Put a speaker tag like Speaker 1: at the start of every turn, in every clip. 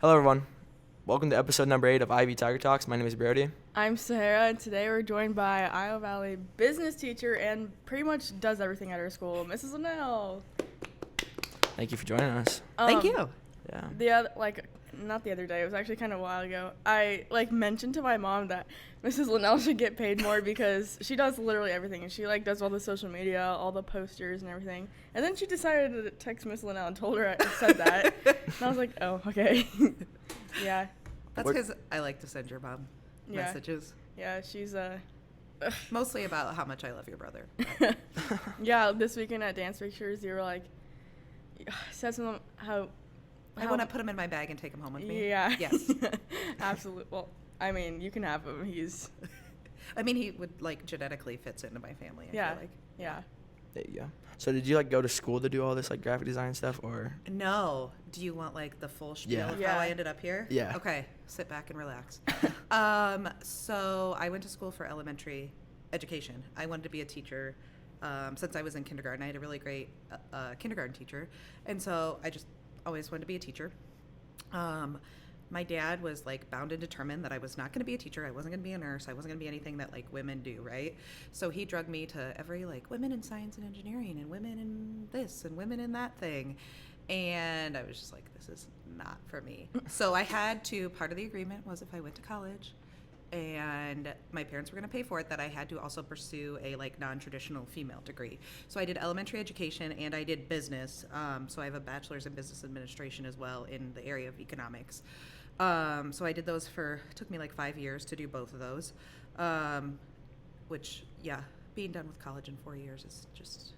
Speaker 1: Hello, everyone. Welcome to episode number 8 of Ivy Tiger Talks. My name is Brody.
Speaker 2: I'm Sahara, and today we're joined by Iowa Valley business teacher and pretty much does everything at our school, Mrs. Linnell.
Speaker 1: Thank you for joining us.
Speaker 3: Thank you.
Speaker 1: Yeah.
Speaker 2: Not the other day, it was actually kind of a while ago. I mentioned to my mom that Mrs. Linnell should get paid more because she does literally everything, and she does all the social media, all the posters and everything. And then she decided to text Miss Linnell and told her I said that. And I was like, oh, okay. Yeah.
Speaker 3: That's because I like to send your mom messages.
Speaker 2: Yeah, she's
Speaker 3: Mostly about how much I love your brother.
Speaker 2: Yeah, this weekend at Dance Pictures, you were said something how
Speaker 3: I want to put him in my bag and take him home with me.
Speaker 2: Yeah.
Speaker 3: Yes.
Speaker 2: Absolutely. Well, I mean, you can have him. He's.
Speaker 3: I mean, he would genetically fits into my family. I
Speaker 2: Yeah.
Speaker 3: feel like.
Speaker 2: Yeah.
Speaker 1: There you go. So did you go to school to do all this graphic design stuff, or?
Speaker 3: No. Do you want the full spiel of
Speaker 2: Yeah.
Speaker 3: how I ended up here?
Speaker 1: Yeah.
Speaker 3: Okay. Sit back and relax. So I went to school for elementary education. I wanted to be a teacher. Since I was in kindergarten, I had a really great kindergarten teacher, and so I just always wanted to be a teacher. My dad was bound and determined that I was not going to be a teacher. I wasn't going to be a nurse. I wasn't going to be anything that women do, right? So he drugged me to every women in science and engineering and women in this and women in that thing. And I was just this is not for me. So I had to, part of the agreement was if I went to college and my parents were going to pay for it, that I had to also pursue a non-traditional female degree. So I did elementary education and I did business. So I have a bachelor's in business administration as well in the area of economics. So I did those took me 5 years to do both of those, which, yeah, being done with college in 4 years is just,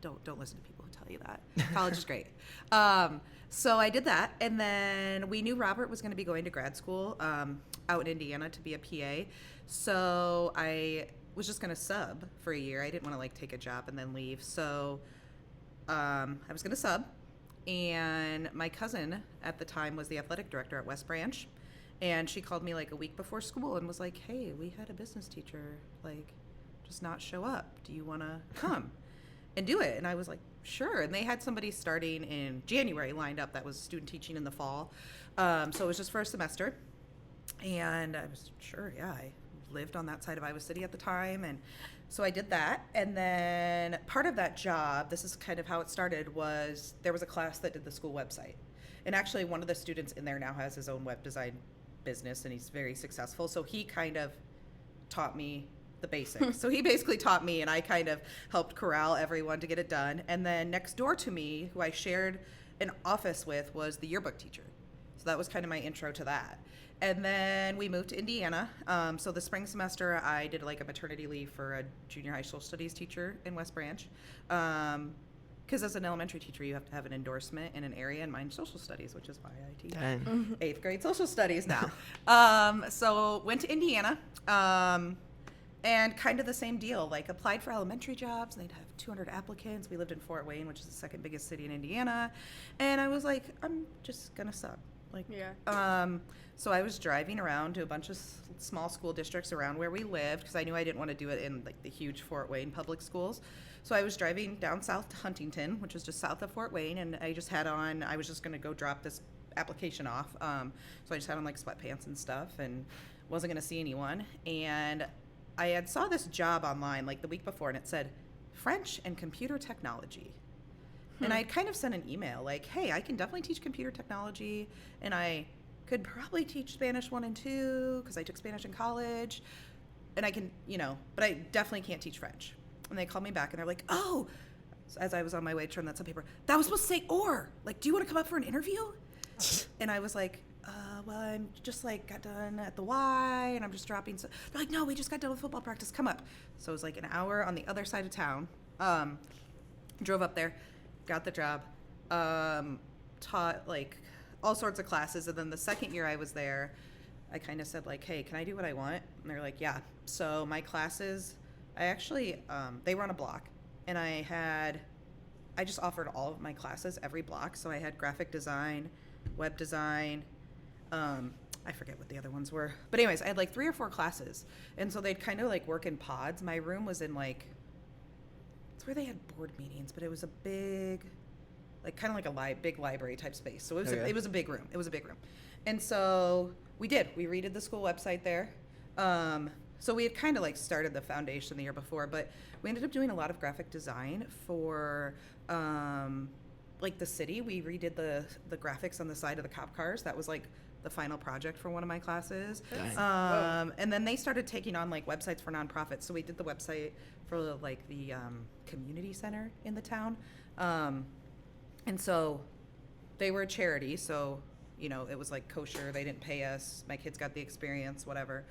Speaker 3: don't listen to people who tell you that. College is great. So I did that, and then we knew Robert was going to be going to grad school out in Indiana to be a PA. So I was just going to sub for a year. I didn't want to take a job and then leave. So I was going to sub, and my cousin at the time was the athletic director at West Branch, and she called me a week before school and was like, "Hey, we had a business teacher just not show up. Do you want to come and do it?" And I was like, sure. And they had somebody starting in January lined up that was student teaching in the fall. So it was just for a semester. And I was sure, yeah, I lived on that side of Iowa City at the time. And so I did that. And then part of that job, this is kind of how it started, was there was a class that did the school website. And actually one of the students in there now has his own web design business and he's very successful. So he kind of taught me the basics. So he basically taught me, and I kind of helped corral everyone to get it done. And then next door to me, who I shared an office with, was the yearbook teacher. So that was kind of my intro to that. And then we moved to Indiana. So the spring semester, I did a maternity leave for a junior high social studies teacher in West Branch. Because as an elementary teacher, you have to have an endorsement in an area, and mine social studies, which is why I teach 8th grade social studies now. So went to Indiana. And kind of the same deal, applied for elementary jobs, and they'd have 200 applicants. We lived in Fort Wayne, which is the second biggest city in Indiana. And I was like, I'm just going to sub.
Speaker 2: Yeah.
Speaker 3: So I was driving around to a bunch of small school districts around where we lived, because I knew I didn't want to do it in the huge Fort Wayne public schools. So I was driving down south to Huntington, which was just south of Fort Wayne, and I was just going to go drop this application off. So I just had on sweatpants and stuff and wasn't going to see anyone. And I had saw this job online the week before, and it said French and computer technology. And I had kind of sent an email hey, I can definitely teach computer technology, and I could probably teach Spanish 1 and 2 because I took Spanish in college, and I can, but I definitely can't teach French. And they called me back, and they're like, oh, as I was on my way to turn that some paper, that was supposed to say or. Do you want to come up for an interview? And I was like, well, I'm just got done at the Y, and I'm just dropping. So they're like, no, we just got done with football practice. Come up. So it was an hour on the other side of town. Drove up there, got the job, taught all sorts of classes. And then the second year I was there, I kind of said hey, can I do what I want? And they're like, yeah. So my classes, I actually, they were on a block, and I just offered all of my classes every block. So I had graphic design, web design, I forget what the other ones were. But anyways, I had 3 or 4 classes. And so they'd kind of work in pods. My room was in it's where they had board meetings, but it was a big, like kind of like a big library type space. So it was
Speaker 1: Okay.
Speaker 3: it was a big room. It was a big room, and so we redid the school website there. So we had kind of like started the foundation the year before, but we ended up doing a lot of graphic design for like the city. We redid the graphics on the side of the cop cars. That was like the final project for one of my classes.
Speaker 1: Dang.
Speaker 3: And then they started taking on like websites for nonprofits. So we did the website for like the community center in the town. And so they were a charity. So, you know, it was like kosher. They didn't pay us. My kids got the experience, whatever.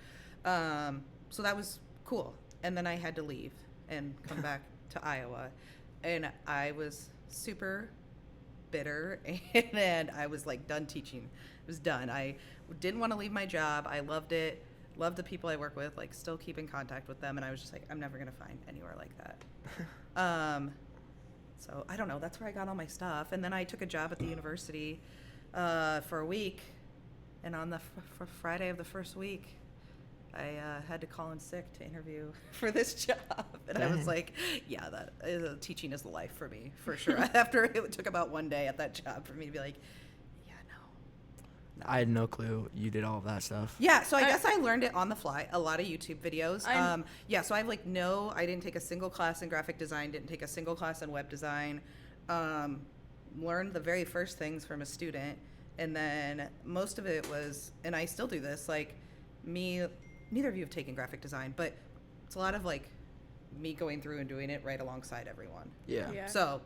Speaker 3: So that was cool. And then I had to leave and come back to Iowa. And I was super bitter and I was like done teaching. It was done. I didn't want to leave my job. I loved it. Loved the people I work with, like still keep in contact with them. And I was just like, I'm never going to find anywhere like that. So I don't know. That's where I got all my stuff. And then I took a job at the university for a week. And on the Friday of the first week, I had to call in sick to interview for this job. And I was
Speaker 1: Dang.
Speaker 3: like, yeah, teaching is the life for me, for sure. After it took about one day at that job for me to be like, yeah, no.
Speaker 1: I had no clue you did all of that stuff.
Speaker 3: Yeah, so I guess I learned it on the fly. A lot of YouTube videos.
Speaker 2: I'm-
Speaker 3: So I have I didn't take a single class in graphic design, didn't take a single class in web design. Learned the very first things from a student. And then most of it was, and I still do this, like neither of you have taken graphic design, but it's a lot of like me going through and doing it right alongside everyone.
Speaker 1: Yeah.
Speaker 2: Yeah.
Speaker 3: So,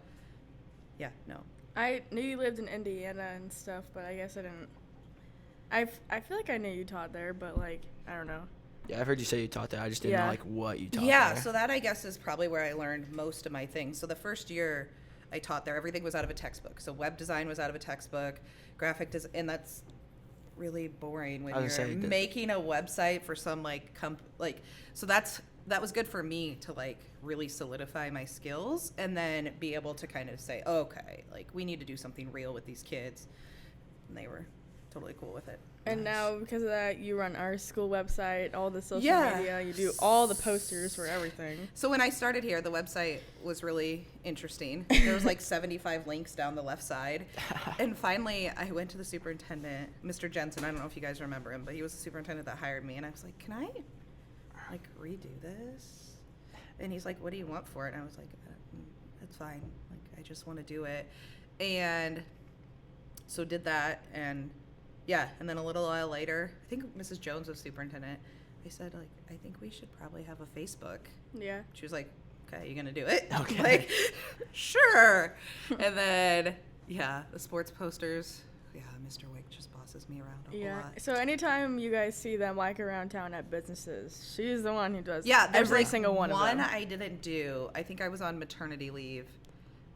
Speaker 3: yeah, no.
Speaker 2: I knew you lived in Indiana and stuff, but I guess I didn't. I feel like I knew you taught there, but like I don't know.
Speaker 1: Yeah, I've heard you say you taught there. I just didn't know
Speaker 2: Yeah.
Speaker 1: like what you taught
Speaker 3: Yeah,
Speaker 1: there.
Speaker 3: so that I guess is probably where I learned most of my things. So the first year I taught there, everything was out of a textbook. So web design was out of a textbook, graphic design, and that's really boring when
Speaker 1: I
Speaker 3: you're
Speaker 1: was gonna say that-
Speaker 3: making a website for some so that was good for me to like really solidify my skills and then be able to kind of say, okay, like we need to do something real with these kids. And they were totally cool with it.
Speaker 2: And
Speaker 1: Nice.
Speaker 2: now because of that, you run our school website, all the social
Speaker 3: Yeah.
Speaker 2: media, you do all the posters for everything.
Speaker 3: So when I started here, the website was really interesting. There was like 75 links down the left side. And finally, I went to the superintendent, Mr. Jensen. I don't know if you guys remember him, but he was the superintendent that hired me. And I was like, can I like redo this? And he's like, what do you want for it? And I was like, that's fine. Like, I just want to do it. And so did that. And yeah, and then a little while later, I think Mrs. Jones was superintendent. I said, like, I think we should probably have a Facebook.
Speaker 2: Yeah.
Speaker 3: She was like, okay, you gonna do it?
Speaker 1: Okay.
Speaker 3: Like, sure. And then, yeah, the sports posters. Yeah, Mr. Wick just bosses me around a whole
Speaker 2: Yeah.
Speaker 3: lot.
Speaker 2: So anytime you guys see them like around town at businesses, she's the one who does
Speaker 3: Yeah, there's
Speaker 2: every
Speaker 3: like
Speaker 2: single one of them.
Speaker 3: I didn't do. I think I was on maternity leave,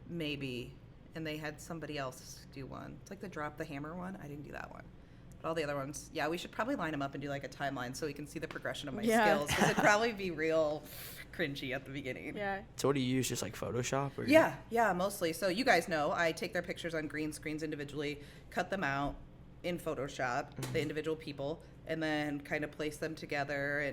Speaker 3: maybe, and they had somebody else do one. It's like the drop the hammer one. I didn't do that one. But all the other ones, yeah, we should probably line them up and do like a timeline so we can see the progression of my
Speaker 2: Yeah.
Speaker 3: skills. Because it'd probably be real cringy at the beginning.
Speaker 2: Yeah.
Speaker 1: So what do you use? Just like Photoshop? Or
Speaker 3: Yeah, mostly. So you guys know I take their pictures on green screens individually, cut them out in Photoshop, the individual people, and then kind of place them together.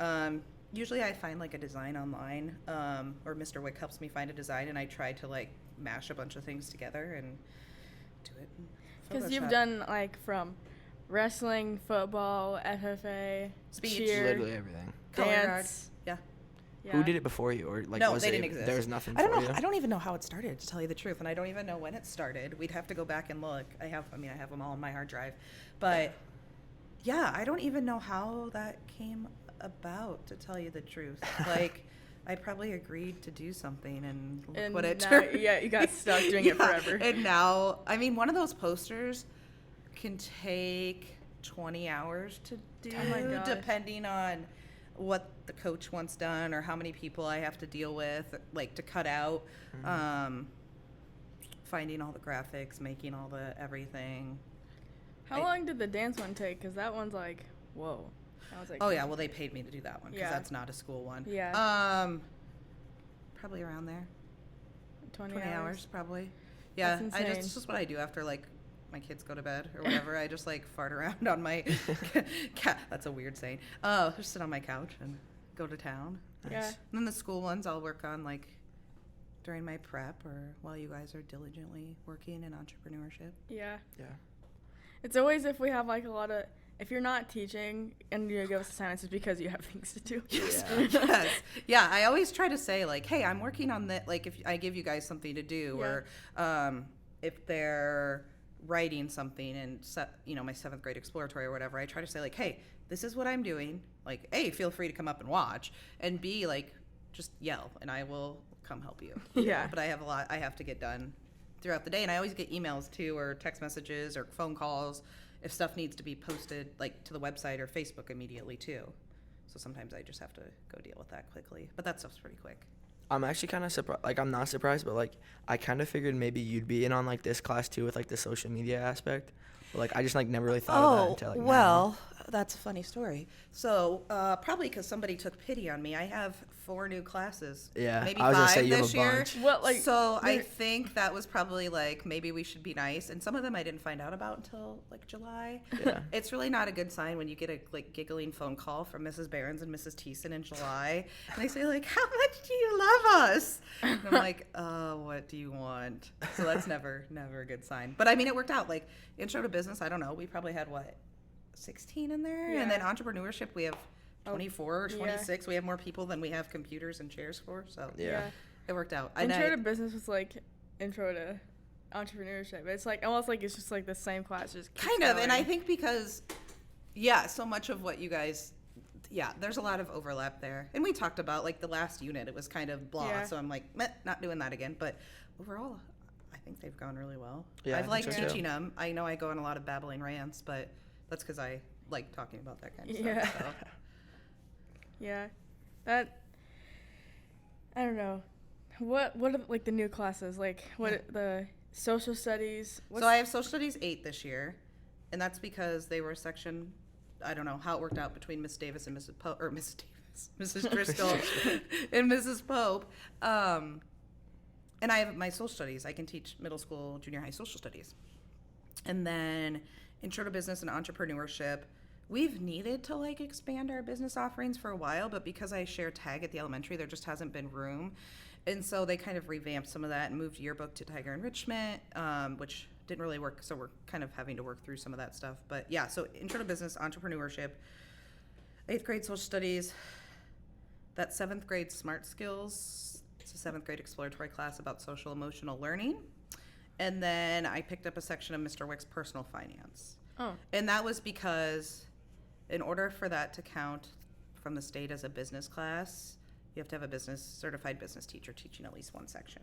Speaker 3: And usually I find like a design online, or Mr. Wick helps me find a design, and I try to like mash a bunch of things together and do it in
Speaker 2: Because you've
Speaker 3: Photoshop.
Speaker 2: done like from wrestling, football, FFA,
Speaker 3: Speech.
Speaker 2: cheer,
Speaker 1: Literally everything.
Speaker 3: Color guard.
Speaker 2: dance.
Speaker 3: Yeah.
Speaker 2: Yeah.
Speaker 1: Who did it before you? Or like
Speaker 3: No,
Speaker 1: was
Speaker 3: they
Speaker 1: it,
Speaker 3: didn't exist.
Speaker 1: There was nothing
Speaker 3: I don't
Speaker 1: for
Speaker 3: know.
Speaker 1: you?
Speaker 3: I don't even know how it started, to tell you the truth, and I don't even know when it started. We'd have to go back and look. I have them all on my hard drive, but yeah, I don't even know how that came about, to tell you the truth. Like, I probably agreed to do something, and look
Speaker 2: And
Speaker 3: what it
Speaker 2: now-
Speaker 3: turned.
Speaker 2: yeah, you got stuck doing it forever.
Speaker 3: And now, I mean, one of those posters can take 20 hours to do,
Speaker 2: Oh my gosh.
Speaker 3: depending on what the coach wants done or how many people I have to deal with, like to cut out, finding all the graphics, making all the everything.
Speaker 2: How long did the dance one take? Because that one's like, whoa. That was like,
Speaker 3: Oh yeah, well they paid me to do that one because
Speaker 2: Yeah.
Speaker 3: that's not a school one.
Speaker 2: Yeah.
Speaker 3: Probably around there,
Speaker 2: 20
Speaker 3: hours probably. Yeah,
Speaker 2: That's
Speaker 3: I
Speaker 2: insane.
Speaker 3: just, it's just what I do after like my kids go to bed or whatever. I just like fart around on my that's a weird saying. Just sit on my couch and go to town.
Speaker 2: Yeah.
Speaker 3: And then the school ones I'll work on like during my prep or while you guys are diligently working in entrepreneurship.
Speaker 2: Yeah.
Speaker 1: Yeah.
Speaker 2: It's always if we have like a lot of, if you're not teaching and you give us assignments, it's because you have things to do.
Speaker 1: Yeah.
Speaker 3: Yes. Yeah, I always try to say, like, hey, I'm working on that. Like, if I give you guys something to do, or if they're writing something and, my 7th grade exploratory or whatever, I try to say, like, hey, this is what I'm doing. Like, A, feel free to come up and watch. And B, like, just yell, and I will come help you.
Speaker 2: Yeah.
Speaker 3: But I have a lot I have to get done throughout the day. And I always get emails, too, or text messages or phone calls if stuff needs to be posted, like, to the website or Facebook immediately, too. So sometimes I just have to go deal with that quickly. But that stuff's pretty quick.
Speaker 1: I'm actually kind of surprised. Like, I'm not surprised, but, like, I kind of figured maybe you'd be in on, like, this class, too, with, like, the social media aspect. But, like, I just, like, never really thought of that until, like, now.
Speaker 3: That's a funny story. So probably because somebody took pity on me, I have 4 new classes.
Speaker 1: Yeah,
Speaker 3: maybe
Speaker 1: I was gonna
Speaker 3: 5
Speaker 1: say you have
Speaker 3: this
Speaker 1: a
Speaker 3: year.
Speaker 1: bunch.
Speaker 2: Well, like,
Speaker 3: so I think that was probably like maybe we should be nice. And some of them I didn't find out about until like July.
Speaker 1: Yeah.
Speaker 3: It's really not a good sign when you get a like giggling phone call from Mrs. Behrens and Mrs. Thiessen in July, and they say like, "How much do you love us?" And I'm like, what do you want?" So that's never a good sign. But I mean, it worked out. Like intro to business, I don't know. We probably had 16 in there,
Speaker 2: Yeah.
Speaker 3: and then entrepreneurship we have 24 or 26.
Speaker 2: Yeah.
Speaker 3: We have more people than we have computers and chairs for, so
Speaker 1: Yeah.
Speaker 3: it worked out.
Speaker 2: Intro to business was like intro to entrepreneurship. It's like almost like it's just like the same class, just keeps
Speaker 3: kind of, and I
Speaker 2: going.
Speaker 3: think because so much of what you guys there's a lot of overlap there, and we talked about like the last unit, it was kind of blah.
Speaker 2: Yeah.
Speaker 3: So I'm like, not doing that again. But overall, I think they've gone really well.
Speaker 1: Yeah, I
Speaker 3: I've
Speaker 1: think
Speaker 3: liked
Speaker 1: so, too.
Speaker 3: teaching them. I know I go on a lot of babbling rants, but that's because I like talking about that kind of
Speaker 2: Yeah.
Speaker 3: stuff. So.
Speaker 2: Yeah, that I don't know. What are like the new classes? Like the social studies?
Speaker 3: So I have social studies 8 this year, and that's because they were a section. I don't know how it worked out between Miss Davis and Mrs. Pope, or Mrs. Davis, Mrs. Driscoll, and Mrs. Pope. And I have my social studies. I can teach middle school, junior high social studies, and then intro to business and entrepreneurship. We've needed to like expand our business offerings for a while, but because I share tag at the elementary, there just hasn't been room. And so they kind of revamped some of that and moved yearbook to Tiger Enrichment, which didn't really work. So we're kind of having to work through some of that stuff. But yeah, so intro to business, entrepreneurship, 8th grade social studies, that 7th grade smart skills. It's a 7th grade exploratory class about social emotional learning. And then I picked up a section of Mr. Wick's personal finance.
Speaker 2: Oh.
Speaker 3: And that was because in order for that to count from the state as a business class, you have to have a certified business teacher teaching at least one section.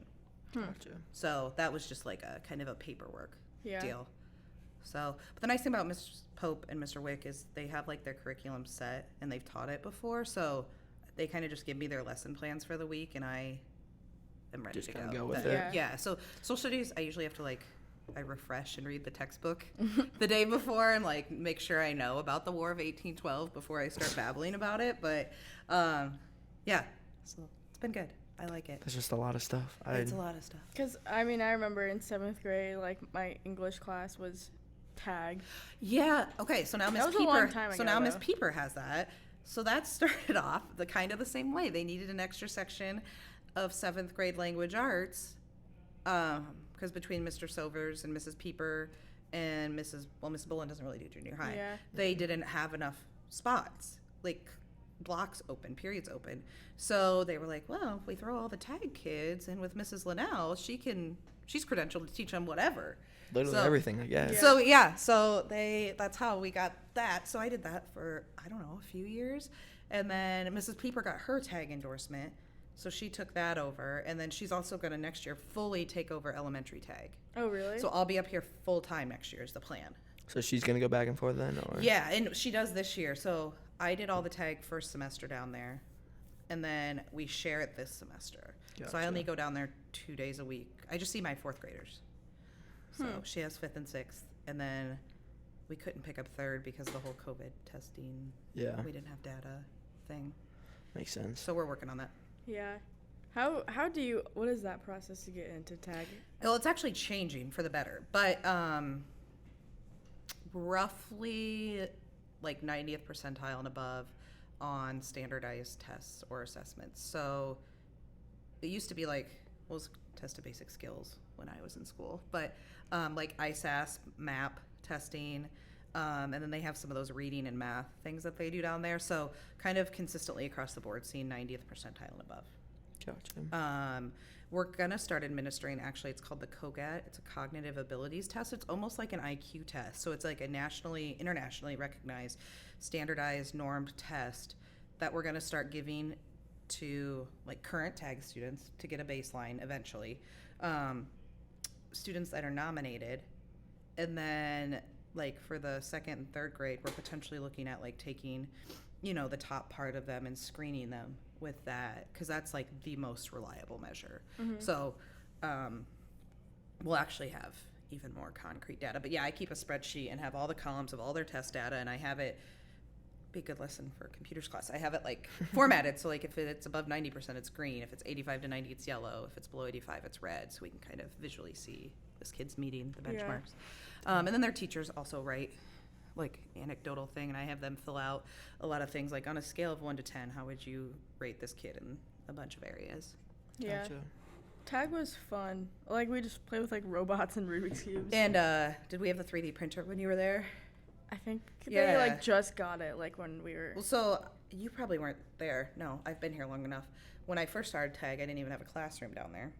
Speaker 1: Gotcha.
Speaker 3: So that was just like a kind of a paperwork
Speaker 2: Yeah.
Speaker 3: deal. So, but the nice thing about Ms. Pope and Mr. Wick is they have like their curriculum set and they've taught it before. So they kind of just give me their lesson plans for the week and I am ready
Speaker 1: Just
Speaker 3: to
Speaker 1: kinda
Speaker 3: go.
Speaker 1: go with
Speaker 3: But,
Speaker 2: it.
Speaker 3: Yeah. So social studies, I usually have to I refresh and read the textbook the day before and like make sure I know about the War of 1812 before I start babbling about it. But yeah, so it's been good. I like it.
Speaker 1: That's just a lot of stuff.
Speaker 3: It's a lot of stuff.
Speaker 2: Because I mean, I remember in 7th grade, like my English class was tag.
Speaker 3: Yeah. Okay. So now Miss
Speaker 2: That was a
Speaker 3: Pieper.
Speaker 2: long time
Speaker 3: So
Speaker 2: ago,
Speaker 3: now Miss
Speaker 2: though.
Speaker 3: Pieper has that. So that started off the kind of the same way. They needed an extra section of 7th grade language arts, because between Mr. Sovers and Mrs. Pieper and Mrs. Bullen doesn't really do junior high.
Speaker 2: Yeah.
Speaker 3: They didn't have enough spots, like blocks open, periods open. So they were like, well, if we throw all the tag kids in with Mrs. Linnell, she's credentialed to teach them whatever.
Speaker 1: Literally
Speaker 3: So-
Speaker 1: everything, I guess.
Speaker 2: Yeah.
Speaker 3: So that's how we got that. So I did that for, I don't know, a few years. And then Mrs. Pieper got her tag endorsement. So she took that over. And then she's also going to next year fully take over elementary tag.
Speaker 2: Oh, really?
Speaker 3: So I'll be up here full time next year is the plan.
Speaker 1: So she's gonna go back and forth then, or?
Speaker 3: Yeah, and she does this year. So I did all the tag first semester down there. And then we share it this semester. So I
Speaker 1: Gotcha.
Speaker 3: only go down there 2 days a week. I just see my 4th graders. So she has 5th and 6th. And then we couldn't pick up 3rd because of the whole COVID testing.
Speaker 1: Yeah.
Speaker 3: We didn't have data thing.
Speaker 1: Makes sense.
Speaker 3: So we're working on that.
Speaker 2: Yeah. What is that process to get into tag?
Speaker 3: Well, it's actually changing for the better. But roughly like 90th percentile and above on standardized tests or assessments. So it used to be like was test of basic skills when I was in school, but like ISAS, MAP testing, and then they have some of those reading and math things that they do down there. So kind of consistently across the board, seeing 90th percentile and above.
Speaker 1: Gotcha.
Speaker 3: We're gonna start administering, actually, it's called the COGAT. It's a cognitive abilities test. It's almost like an IQ test. So it's like a internationally recognized, standardized, normed test that we're gonna start giving to like current tag students to get a baseline eventually, students that are nominated, and then like for the second and third grade, we're potentially looking at like taking, the top part of them and screening them with that, because that's like the most reliable measure. So we'll actually have even more concrete data. But yeah, I keep a spreadsheet and have all the columns of all their test data, and I have it, be a good lesson for computers class, I have it like formatted, so like if it's above 90% it's green, if it's 85 to 90 it's yellow, if it's below 85 it's red, so we can kind of visually see this kid's meeting the benchmarks. And then their teachers also write like anecdotal thing, and I have them fill out a lot of things like on a scale of 1 to 10, how would you rate this kid in a bunch of areas.
Speaker 2: Yeah.
Speaker 1: Gotcha.
Speaker 2: Tag was fun. Like, we just played with like robots and Rubik's cubes.
Speaker 3: And did we have the 3D printer when you were there?
Speaker 2: I think they like just got it like when we were.
Speaker 3: Well, so you probably weren't there. No, I've been here long enough. When I first started tag, I didn't even have a classroom down there.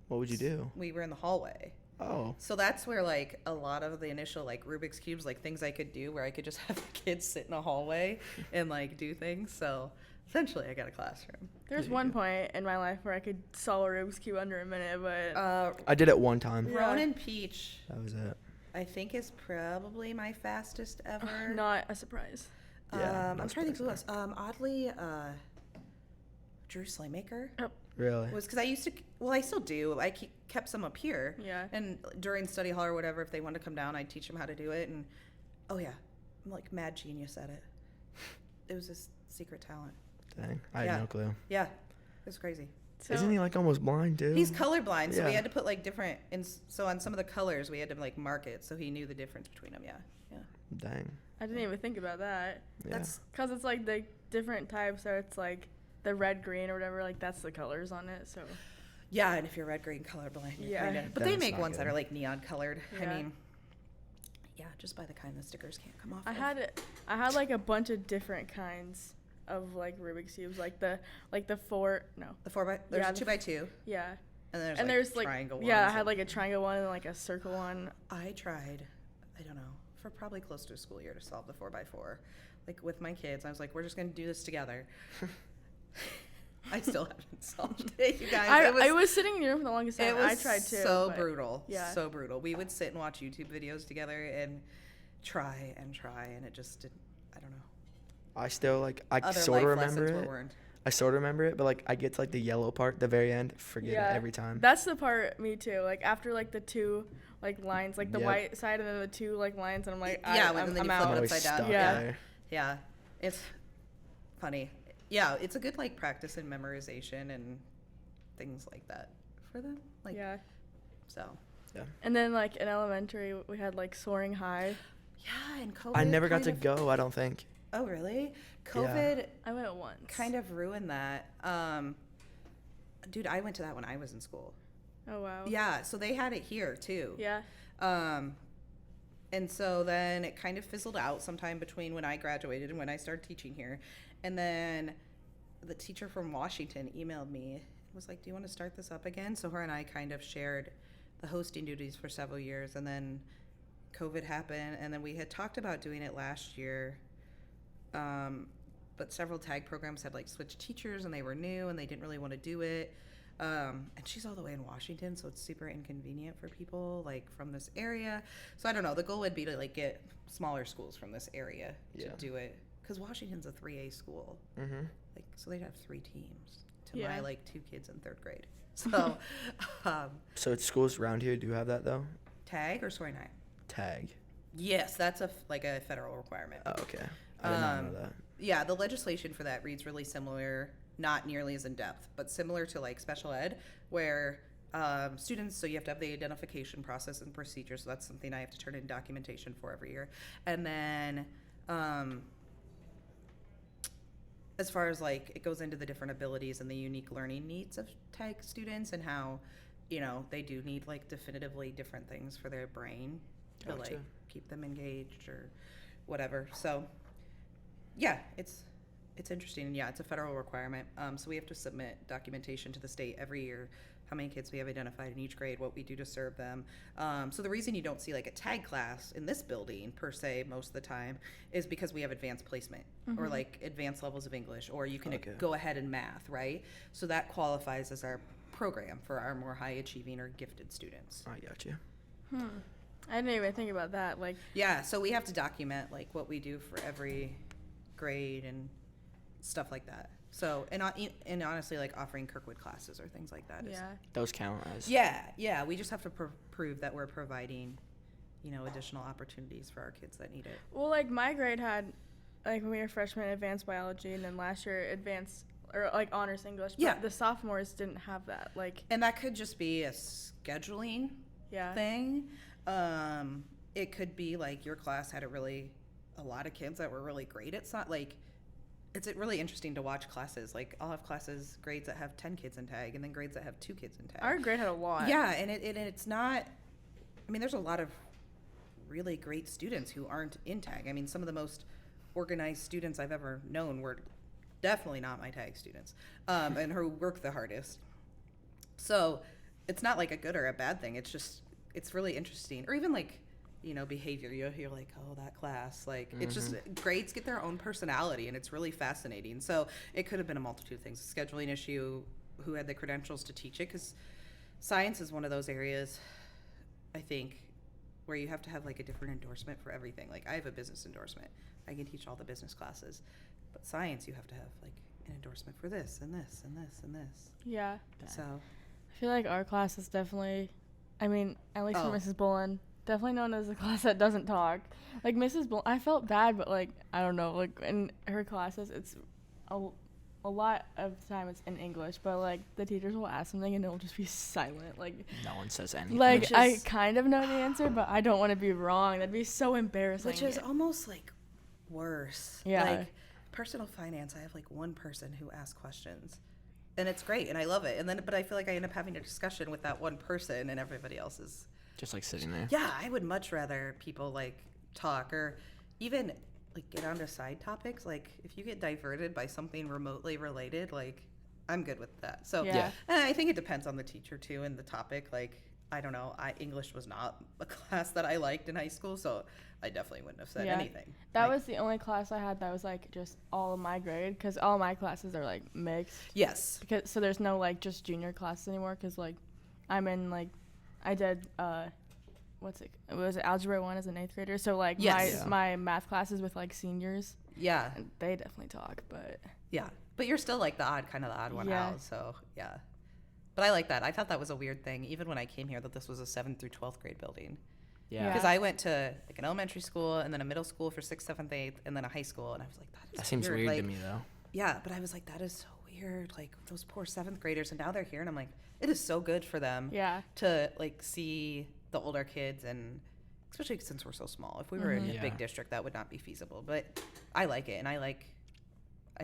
Speaker 1: What would you do?
Speaker 3: We were in the hallway.
Speaker 1: Oh.
Speaker 3: So that's where like a lot of the initial like Rubik's cubes, like things I could do where I could just have the kids sit in a hallway and like do things. So essentially I got a classroom.
Speaker 2: There's one point in my life where I could solve a Rubik's cube under a minute, but
Speaker 1: I did it one time.
Speaker 3: Ronan Peach,
Speaker 1: That was it.
Speaker 3: I think, is probably my fastest ever.
Speaker 2: not a surprise.
Speaker 1: Yeah,
Speaker 3: I'm trying to think who else. Oddly, Drew Slaymaker.
Speaker 2: Oh.
Speaker 1: Really?
Speaker 3: Was because I used to, well, I still do. I kept some up here.
Speaker 2: Yeah.
Speaker 3: And during study hall or whatever, if they wanted to come down, I'd teach them how to do it. And oh yeah, I'm like mad genius at it. It was this secret talent.
Speaker 1: Dang, I had no clue.
Speaker 3: Yeah, it was crazy.
Speaker 2: So,
Speaker 1: Isn't he like almost blind too?
Speaker 3: He's colorblind, so we
Speaker 1: Yeah.
Speaker 3: had to put like different. So on some of the colors, we had to like mark it so he knew the difference between them. Yeah.
Speaker 1: Dang.
Speaker 2: I didn't even think about that.
Speaker 1: Yeah.
Speaker 3: That's
Speaker 2: Because it's like the different types, so it's like the red, green, or whatever, like that's the colors on it, so.
Speaker 3: yeah. And if you're red, green, colorblind, you're
Speaker 2: Yeah.
Speaker 3: kinda, but
Speaker 1: Then
Speaker 3: they
Speaker 1: it's
Speaker 3: make
Speaker 1: not
Speaker 3: ones that
Speaker 1: good.
Speaker 3: are like neon colored.
Speaker 2: Yeah.
Speaker 3: I mean, yeah, just buy the kind the stickers can't come off.
Speaker 2: I
Speaker 3: of.
Speaker 2: had like a bunch of different kinds of like Rubik's cubes, like the 4, no.
Speaker 3: The 4x. There's
Speaker 2: Yeah,
Speaker 3: a 2x2,
Speaker 2: Yeah.
Speaker 3: and there's like triangle ones.
Speaker 2: Yeah, I had like a triangle one and like a circle one.
Speaker 3: I tried, I don't know, for probably close to a school year to solve the 4x4. Like with my kids, I was like, we're just gonna do this together. I still haven't solved it, you guys.
Speaker 2: I was sitting in your room for the longest time.
Speaker 3: It was
Speaker 2: I tried too.
Speaker 3: so
Speaker 2: but-
Speaker 3: brutal.
Speaker 2: Yeah.
Speaker 3: So brutal. We would sit and watch YouTube videos together and try, and it just didn't, I don't know.
Speaker 1: I still like I
Speaker 3: Other
Speaker 1: sort of
Speaker 3: life
Speaker 1: remember
Speaker 3: lessons
Speaker 1: it.
Speaker 3: were learned.
Speaker 1: I sort of remember it, but like I get to like the yellow part, the very end, forget it every time.
Speaker 2: That's the part me too. Like after like the 2 like lines, like the
Speaker 1: Yep.
Speaker 2: white side and then the 2 like lines, and I'm like,
Speaker 3: Yeah,
Speaker 2: I'm
Speaker 3: and then you
Speaker 2: out.
Speaker 3: flip it
Speaker 1: Always
Speaker 3: upside down.
Speaker 1: stuck
Speaker 2: Yeah.
Speaker 1: there.
Speaker 3: Yeah, it's funny. Yeah, it's a good like practice and memorization and things like that for them. Like,
Speaker 2: Yeah.
Speaker 3: so.
Speaker 2: And then like in elementary we had like soaring high.
Speaker 3: Yeah, and COVID.
Speaker 1: I never got to
Speaker 3: kind of-
Speaker 1: go, I don't think.
Speaker 3: Oh, really? COVID
Speaker 2: I went once.
Speaker 3: kind of ruined that. Dude, I went to that when I was in school.
Speaker 2: Oh wow.
Speaker 3: Yeah, so they had it here too.
Speaker 2: Yeah.
Speaker 3: And so then it kind of fizzled out sometime between when I graduated and when I started teaching here. And then the teacher from Washington emailed me and was like, do you want to start this up again? So her and I kind of shared the hosting duties for several years. And then COVID happened. And then we had talked about doing it last year. But several tag programs had like switched teachers and they were new and they didn't really want to do it. And she's all the way in Washington, so it's super inconvenient for people like from this area. So I don't know. The goal would be to like get smaller schools from this area to do it, because Washington's a 3A school.
Speaker 1: Mm-hmm.
Speaker 3: Like, so they'd have 3 teams to
Speaker 2: Yeah.
Speaker 3: my like 2 kids in 3rd grade. So
Speaker 1: So it's schools around here do have that though?
Speaker 3: tag or soaring high?
Speaker 1: Tag.
Speaker 3: Yes, that's like a federal requirement.
Speaker 1: Oh, okay. I did not know that.
Speaker 3: Yeah, the legislation for that reads really similar, not nearly as in depth, but similar to like special ed, where students, so you have to have the identification process and procedure, so that's something I have to turn in documentation for every year. And then as far as like it goes into the different abilities and the unique learning needs of tag students and how, you know, they do need like definitively different things for their brain to like keep them engaged or whatever. So yeah, it's interesting. And yeah, it's a federal requirement. So we have to submit documentation to the state every year, how many kids we have identified in each grade, what we do to serve them. So the reason you don't see like a tag class in this building per se most of the time is because we have advanced placement or like advanced levels of English, or you can go ahead in math, right? So that qualifies as our program for our more high achieving or gifted students.
Speaker 1: I got you.
Speaker 2: I didn't even think about that. Like,
Speaker 3: yeah, so we have to document like what we do for every grade and stuff like that. So and honestly, like offering Kirkwood classes or things like that.
Speaker 1: Those count as.
Speaker 3: Yeah. We just have to prove that we're providing, you know, additional opportunities for our kids that need it.
Speaker 2: Well, like my grade had, like when we were freshmen, advanced biology, and then last year advanced or like honors English. But the sophomores didn't have that. Like,
Speaker 3: and that could just be a scheduling thing. It could be like your class had a lot of kids that were really great. It's not like. It's really interesting to watch classes. Like, I'll have classes, grades that have 10 kids in tag, and then grades that have 2 kids in tag.
Speaker 2: Our grade had a lot.
Speaker 3: Yeah, and it's not, I mean, there's a lot of really great students who aren't in tag. I mean, some of the most organized students I've ever known were definitely not my tag students, and who work the hardest. So it's not like a good or a bad thing. It's just, it's really interesting. Or even like, you know, behavior. You'll hear like, oh, that class. Like, it's just, grades get their own personality, and it's really fascinating. So it could have been a multitude of things. A scheduling issue, who had the credentials to teach it, because science is one of those areas, I think, where you have to have like a different endorsement for everything. Like, I have a business endorsement. I can teach all the business classes. But science, you have to have like an endorsement for this and this and this and this.
Speaker 2: Yeah.
Speaker 3: So
Speaker 2: I feel like our class is definitely, I mean, at least for Mrs. Bullen, definitely known as the class that doesn't talk. Like, Mrs. Bullen, I felt bad, but, like, I don't know. Like, in her classes, it's a lot of the time it's in English, but, like, the teachers will ask something and it'll just be silent. Like,
Speaker 1: no one says anything.
Speaker 2: Like, I kind of know the answer, but I don't want to be wrong. That'd be so embarrassing.
Speaker 3: Which is almost, like, worse.
Speaker 2: Yeah.
Speaker 3: Like, personal finance, I have, like, one person who asks questions. And it's great, and I love it. But I feel like I end up having a discussion with that one person, and everybody else is...
Speaker 1: just like sitting there.
Speaker 3: Yeah, I would much rather people like talk or even like get onto side topics. Like, if you get diverted by something remotely related, like, I'm good with that. So
Speaker 2: yeah.
Speaker 3: And I think it depends on the teacher too and the topic. Like, I don't know, English was not a class that I liked in high school, so I definitely wouldn't have said anything.
Speaker 2: That was the only class I had that was like just all of my grade, because all my classes are like mixed.
Speaker 3: Yes.
Speaker 2: So there's no like just junior classes anymore, because like I'm in like I did was it Algebra 1 as an 8th grader, so like my math classes with like seniors, and they definitely talk, but
Speaker 3: but you're still like the odd one out, so but I like that. I thought that was a weird thing even when I came here, that this was a 7th through 12th grade building, because I went to like an elementary school and then a middle school for 6th, 7th, 8th, and then a high school, and I was like, that
Speaker 1: seems weird
Speaker 3: like,
Speaker 1: to me though.
Speaker 3: Yeah, but I was like, that is so weird, like those poor 7th graders, and now they're here, and I'm like, it is so good for them to like see the older kids, and especially since we're so small. If we were in a big district, that would not be feasible, but I like it, and I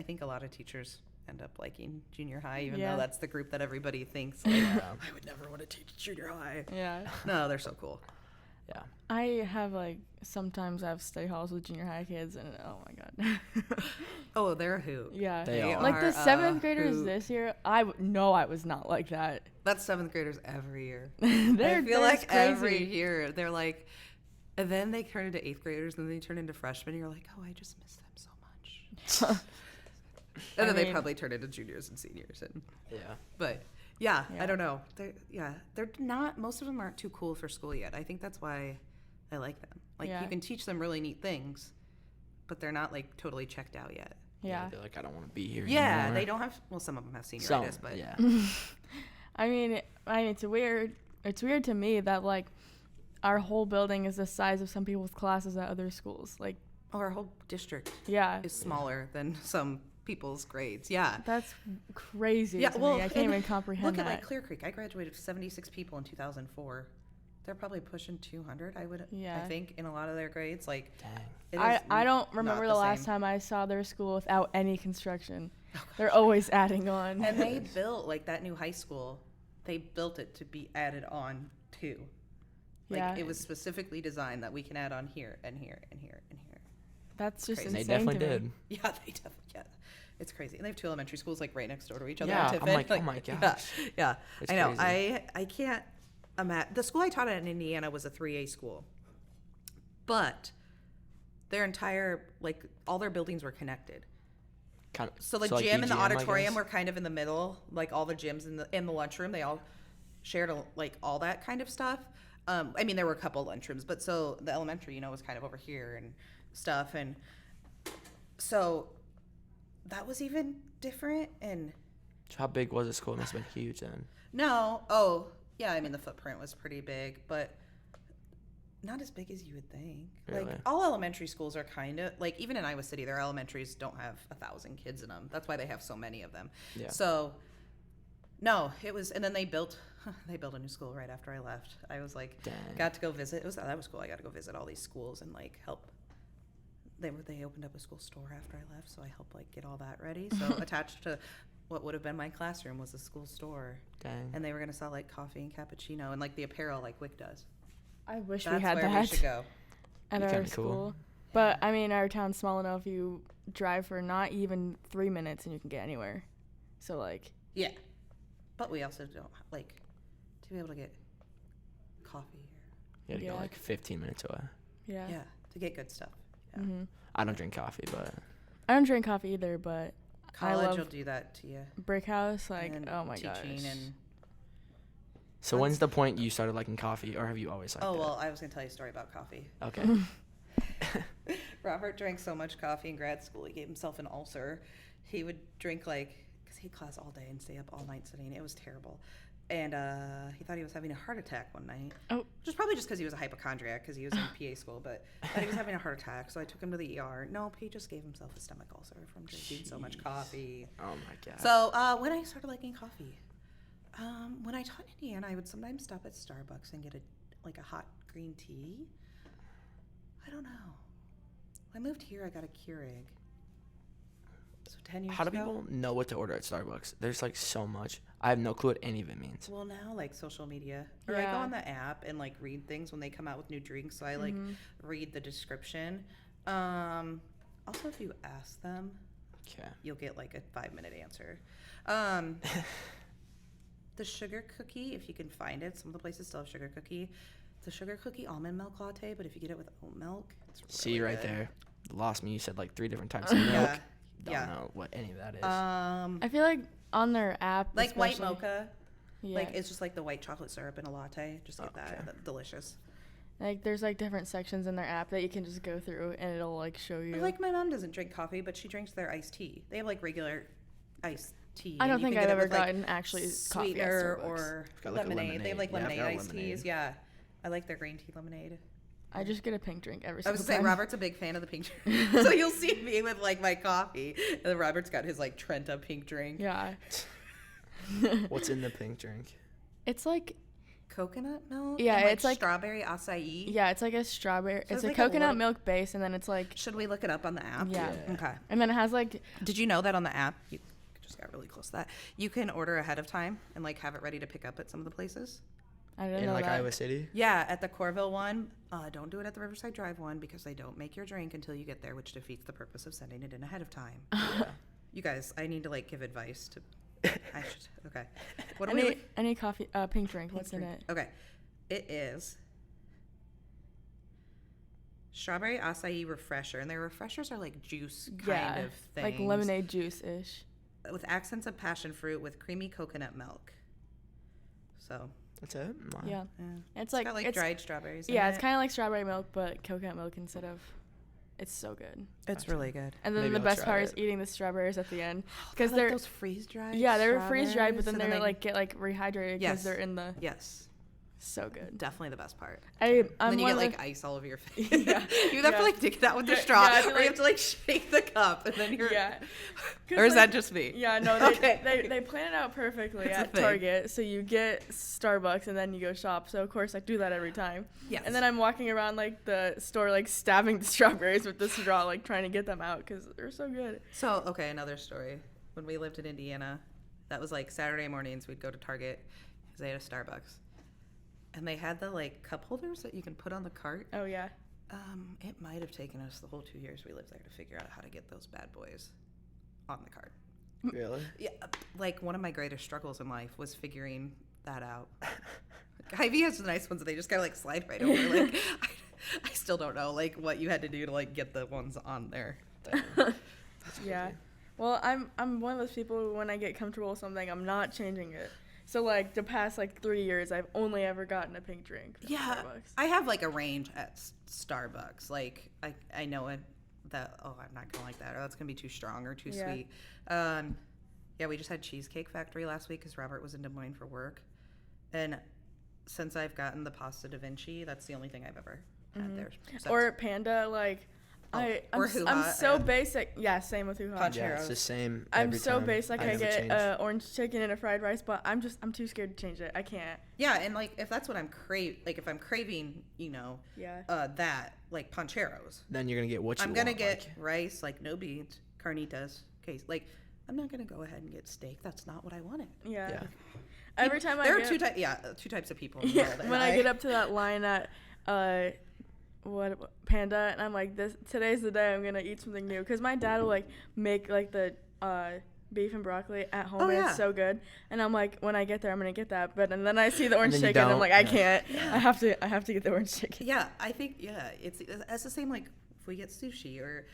Speaker 3: think a lot of teachers end up liking junior high, even though that's the group that everybody thinks like, I would never want to teach junior high. No, they're so cool.
Speaker 2: I have like sometimes I have study halls with junior high kids, and oh my god.
Speaker 3: Oh, they're a hoot.
Speaker 1: They are.
Speaker 2: Like the 7th graders this year, I was not like that.
Speaker 3: That's 7th graders every year.
Speaker 2: I feel
Speaker 3: like
Speaker 2: crazy.
Speaker 3: every year they're like, and then they turn into 8th graders, and then they turn into freshmen, and you're like, oh, I just miss them so much. And then they probably turn into juniors and seniors, and but I don't know. They're not. Most of them aren't too cool for school yet. I think that's why I like them. Like, you can teach them really neat things, but they're not like totally checked out yet.
Speaker 1: They're like, I don't want to be here
Speaker 3: anymore.
Speaker 1: anymore.
Speaker 3: They don't have. Well, some of them have senioritis, but
Speaker 2: I mean, it's weird. It's weird to me that like our whole building is the size of some people's classes at other schools. Like,
Speaker 3: our whole district is smaller than some people's grades.
Speaker 2: That's crazy to me. I can't even comprehend that.
Speaker 3: Look at like Clear Creek. I graduated with 76 people in 2004, they're probably pushing 200. I
Speaker 2: Yeah.
Speaker 3: think in a lot of their grades. Like,
Speaker 1: Dang.
Speaker 2: I don't remember the last time I saw their school without any construction. They're always adding on.
Speaker 3: And they built like that new high school. They built it to be added on to. Like it was specifically designed that we can add on here and here and here and here.
Speaker 2: That's just
Speaker 3: Crazy.
Speaker 2: insane.
Speaker 1: They definitely
Speaker 2: to me.
Speaker 1: did.
Speaker 3: Yeah, they definitely. Yeah, it's crazy. And they have 2 elementary schools like right next door to each other.
Speaker 1: Yeah,
Speaker 3: in
Speaker 1: I'm
Speaker 3: Tiffin.
Speaker 1: like, oh my gosh.
Speaker 3: Yeah.
Speaker 1: It's
Speaker 3: I know.
Speaker 1: crazy.
Speaker 3: I can't imagine. The school I taught at in Indiana was a 3A school, but their entire like all their buildings were connected.
Speaker 1: Kind of,
Speaker 3: So the
Speaker 1: like
Speaker 3: gym and the
Speaker 1: BGM, I
Speaker 3: auditorium
Speaker 1: guess?
Speaker 3: were kind of in the middle, like all the gyms in the lunchroom. They all shared like all that kind of stuff. I mean, there were a couple lunchrooms, but so the elementary, was kind of over here and stuff, and so that was even different. And
Speaker 1: So how big was the school? It must have been huge then.
Speaker 3: yeah, I mean the footprint was pretty big, but not as big as you would think.
Speaker 1: Really?
Speaker 3: Like all elementary schools are kind of like, even in Iowa City, their elementaries don't have 1,000 kids in them. That's why they have so many of them.
Speaker 1: Yeah.
Speaker 3: So no, it was, and then they built a new school right after I left. I was like,
Speaker 1: Dang.
Speaker 3: got to go visit. That was cool. I got to go visit all these schools and like help. They opened up a school store after I left, so I helped like get all that ready. So attached to what would have been my classroom was a school store.
Speaker 1: Dang.
Speaker 3: And they were gonna sell like coffee and cappuccino and like the apparel like Wick does.
Speaker 2: I wish
Speaker 3: That's
Speaker 2: we had
Speaker 3: where
Speaker 2: that
Speaker 3: we should go.
Speaker 2: at
Speaker 1: Be
Speaker 2: our
Speaker 1: kinda
Speaker 2: school.
Speaker 1: cool.
Speaker 2: But I mean, our town's small enough. You drive for not even 3 minutes and you can get anywhere. So like,
Speaker 3: Yeah, but we also don't like to be able to get coffee
Speaker 1: You had to
Speaker 2: Yeah.
Speaker 1: go like 15 minutes away.
Speaker 2: yeah.
Speaker 3: here. Yeah, to get good stuff. Yeah.
Speaker 2: hmm
Speaker 1: I don't drink coffee, but
Speaker 2: I don't drink coffee either, but
Speaker 3: College
Speaker 2: love
Speaker 3: will do that to you.
Speaker 2: Brick House, like,
Speaker 3: And
Speaker 2: oh my
Speaker 3: teaching
Speaker 2: gosh.
Speaker 3: and
Speaker 1: so when's the point you started liking coffee, or have you always liked it?
Speaker 3: well, I was gonna tell you a story about coffee.
Speaker 1: Okay.
Speaker 3: Robert drank so much coffee in grad school, he gave himself an ulcer. He would drink because he had class all day and stay up all night studying. It was terrible. And he thought he was having a heart attack one night.
Speaker 2: Oh.
Speaker 3: Which was probably just because he was a hypochondriac because he was in PA school, but thought he was having a heart attack. So I took him to the ER. Nope, he just gave himself a stomach ulcer from drinking so much
Speaker 1: Jeez.
Speaker 3: coffee.
Speaker 1: Oh my god.
Speaker 3: So when I started liking coffee, when I taught in Indiana, I would sometimes stop at Starbucks and get a hot green tea. I don't know. When I moved here, I got a Keurig. So 10 years
Speaker 1: How do
Speaker 3: ago.
Speaker 1: people know what to order at Starbucks? There's like so much. I have no clue what any of it means.
Speaker 3: Well, now like social media, or I go
Speaker 2: Yeah.
Speaker 3: on the app and like read things when they come out with new drinks. So I like read the description. Also, if you ask them,
Speaker 1: Okay.
Speaker 3: you'll get like a 5-minute answer. The sugar cookie, if you can find it, some of the places still have sugar cookie. The sugar cookie almond milk latte, but if you get it with oat milk, it's really
Speaker 1: See right
Speaker 3: good.
Speaker 1: there. Lost me. You said like 3 different types of milk.
Speaker 3: Yeah.
Speaker 1: Don't know what any of that is.
Speaker 2: I feel like on their app,
Speaker 3: Like white
Speaker 2: especially-
Speaker 3: mocha.
Speaker 2: Yeah.
Speaker 3: Like it's just like the white chocolate syrup in a latte. Just get that.
Speaker 1: Okay.
Speaker 3: That's delicious.
Speaker 2: Like there's like different sections in their app that you can just go through and it'll like show you.
Speaker 3: Like my mom doesn't drink coffee, but she drinks their iced tea. They have like regular iced tea.
Speaker 2: I don't
Speaker 3: and you
Speaker 2: think
Speaker 3: can
Speaker 2: I've
Speaker 3: get it
Speaker 2: ever
Speaker 3: with, like,
Speaker 2: gotten actually coffee at
Speaker 3: sweetener
Speaker 2: Starbucks.
Speaker 3: or
Speaker 1: Got, like, a
Speaker 3: lemonade. They have like
Speaker 1: lemonade. Yeah,
Speaker 3: lemonade
Speaker 1: I've got
Speaker 3: iced
Speaker 1: lemonade.
Speaker 3: teas. Yeah, I like their green tea lemonade.
Speaker 2: I just get a pink drink every
Speaker 3: I
Speaker 2: single
Speaker 3: was gonna say
Speaker 2: time.
Speaker 3: Robert's a big fan of the pink drink, so you'll see me with like my coffee, and then Robert's got his like Trenta pink drink.
Speaker 2: Yeah.
Speaker 1: What's in the pink drink?
Speaker 2: It's like,
Speaker 3: Coconut milk.
Speaker 2: Yeah,
Speaker 3: and,
Speaker 2: it's like-
Speaker 3: strawberry acai.
Speaker 2: yeah, it's like a strawberry.
Speaker 3: So
Speaker 2: it's
Speaker 3: it's
Speaker 2: a
Speaker 3: like a
Speaker 2: coconut
Speaker 3: little-
Speaker 2: milk base, and then it's like,
Speaker 3: Should we look it up on the app?
Speaker 2: Yeah.
Speaker 3: Okay.
Speaker 2: and then it has like,
Speaker 3: Did you know that on the app, you just got really close to that, you can order ahead of time and like have it ready to pick up at some of the places?
Speaker 2: I didn't
Speaker 1: In
Speaker 2: know
Speaker 1: like
Speaker 2: that.
Speaker 1: Iowa City?
Speaker 3: Yeah, at the Corville one. Don't do it at the Riverside Drive one because they don't make your drink until you get there, which defeats the purpose of sending it in ahead of time.
Speaker 1: Yeah.
Speaker 3: You guys, I need to like give advice to. I should. Okay. What do we?
Speaker 2: Any coffee, pink drink.
Speaker 3: Pink
Speaker 2: What's in
Speaker 3: drink.
Speaker 2: it?
Speaker 3: Okay, it is strawberry acai refresher, and their refreshers are like juice kind of things,
Speaker 2: like lemonade juice ish.
Speaker 3: with accents of passion fruit with creamy coconut milk. So
Speaker 1: That's it? Wow.
Speaker 2: Yeah,
Speaker 3: yeah.
Speaker 2: it's like
Speaker 3: got like
Speaker 2: it's,
Speaker 3: dried strawberries. in
Speaker 2: yeah, it's
Speaker 3: it.
Speaker 2: kind of like strawberry milk, but coconut milk instead of. It's so good.
Speaker 3: It's really good.
Speaker 2: And then
Speaker 1: Maybe
Speaker 2: the
Speaker 1: I'll
Speaker 2: best
Speaker 1: try
Speaker 2: part is
Speaker 1: it.
Speaker 2: eating the strawberries at the end
Speaker 3: Because
Speaker 2: because
Speaker 3: like
Speaker 2: they're
Speaker 3: those freeze dried.
Speaker 2: yeah they're freeze dried, but then
Speaker 3: so
Speaker 2: they're
Speaker 3: they-
Speaker 2: like get like rehydrated because
Speaker 3: Yes.
Speaker 2: they're in the
Speaker 3: Yes.
Speaker 2: So good.
Speaker 3: Definitely the best part.
Speaker 2: I'm
Speaker 3: then you
Speaker 2: one
Speaker 3: get like
Speaker 2: of
Speaker 3: ice all over your face.
Speaker 2: Yeah.
Speaker 3: You have to like dig it out with the straw, or you have to like shake the cup, and then you're.
Speaker 2: Yeah.
Speaker 3: Or is
Speaker 2: like,
Speaker 3: that just me?
Speaker 2: Yeah, no, they plan it out perfectly at Target. So you get Starbucks and then you go shop. So of course I do that every time.
Speaker 3: Yes.
Speaker 2: And then I'm walking around like the store like stabbing the strawberries with the straw, like trying to get them out because they're so good.
Speaker 3: So okay, another story. When we lived in Indiana, that was like Saturday mornings. We'd go to Target because they had a Starbucks. And they had the like cup holders that you can put on the cart.
Speaker 2: Oh yeah.
Speaker 3: It might have taken us the whole 2 years we lived there to figure out how to get those bad boys on the cart.
Speaker 1: Really?
Speaker 3: Yeah, like one of my greatest struggles in life was figuring that out. Hy-Vee has the nice ones that they just kind of like slide right over. Like I still don't know like what you had to do to like get the ones on there.
Speaker 2: Yeah. Well, I'm one of those people who, when I get comfortable with something, I'm not changing it. So, like, the past, 3 years, I've only ever gotten a pink drink from Starbucks.
Speaker 3: I have, like, a range at Starbucks. Like, I know it that, I'm not going to like that, or that's going to be too strong or too sweet. We just had Cheesecake Factory last week because Robert was in Des Moines for work. And since I've gotten the pasta da Vinci, that's the only thing I've ever had there.
Speaker 2: Or Panda, I'm so basic. Yeah, same with Hoo-Ha.
Speaker 1: Yeah, it's the same.
Speaker 2: I'm so
Speaker 1: time.
Speaker 2: basic. I get orange chicken and a fried rice, but I'm too scared to change it. I can't.
Speaker 3: Yeah, and like if that's what I'm if I'm craving, that like Pancheros.
Speaker 1: Then you're gonna get what you want.
Speaker 3: I'm gonna get rice, like no beans, carnitas, case. Like I'm not gonna go ahead and get steak. That's not what I wanted.
Speaker 2: Yeah. Every time
Speaker 3: there are two types of people. In the world,
Speaker 2: when I get up to that line at Panda, and I'm like, today's the day I'm gonna eat something new, because my dad will like make like the beef and broccoli at home, and it's so good, and I'm like, when I get there I'm gonna get that, but and then I see the orange chicken and I'm like, I can't. I have to get the orange chicken.
Speaker 3: I think it's the same like if we get sushi or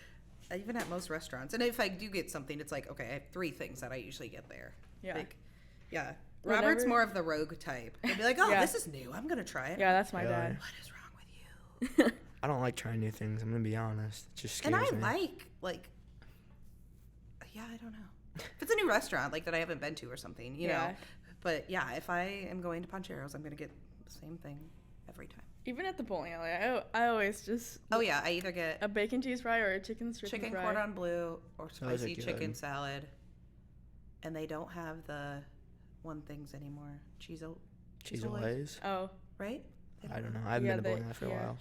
Speaker 3: even at most restaurants, and if I do get something, it's like, okay, I have 3 things that I usually get there. Robert's more of the rogue type. He'll be like, this is new, I'm gonna try it.
Speaker 2: Yeah, that's my dad.
Speaker 3: What is wrong with you?
Speaker 1: I don't like trying new things. I'm gonna be honest. It just scares me.
Speaker 3: And I I don't know. If it's a new restaurant like that I haven't been to or something, you know. But if I am going to Pancheros, I'm gonna get the same thing every time.
Speaker 2: Even at the bowling alley, I always just.
Speaker 3: I either get
Speaker 2: a bacon cheese fry or a chicken fry.
Speaker 3: Cordon bleu or spicy chicken salad, and they don't have the one things anymore. Cheese
Speaker 1: Olays.
Speaker 2: Oh,
Speaker 3: right.
Speaker 1: I don't know. I haven't been to bowling alley for a while.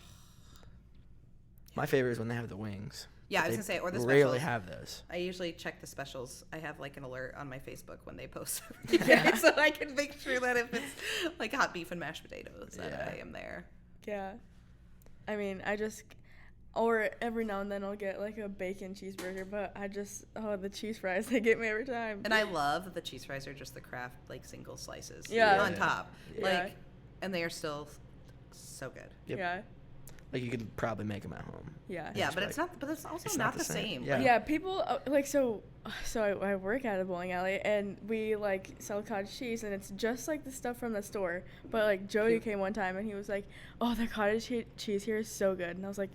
Speaker 1: My favorite is when they have the wings.
Speaker 3: Yeah, I was gonna say, or the specials.
Speaker 1: Rarely have those.
Speaker 3: I usually check the specials. I have like an alert on my Facebook when they post everything, so I can make sure that if it's like hot beef and mashed potatoes, that I am there.
Speaker 2: Yeah, I mean, or every now and then I'll get like a bacon cheeseburger, but the cheese fries, they get me every time.
Speaker 3: And I love that the cheese fries are just the Kraft like single slices on top, and they are still so good.
Speaker 1: Yep.
Speaker 2: Yeah.
Speaker 1: Like you could probably make them at home.
Speaker 3: Yeah, but it's not. But it's also not the same.
Speaker 2: Yeah, people so I work at a bowling alley, and we like sell cottage cheese, and it's just like the stuff from the store. But like Jody came one time, and he was like, "Oh, the cottage cheese here is so good," and I was like.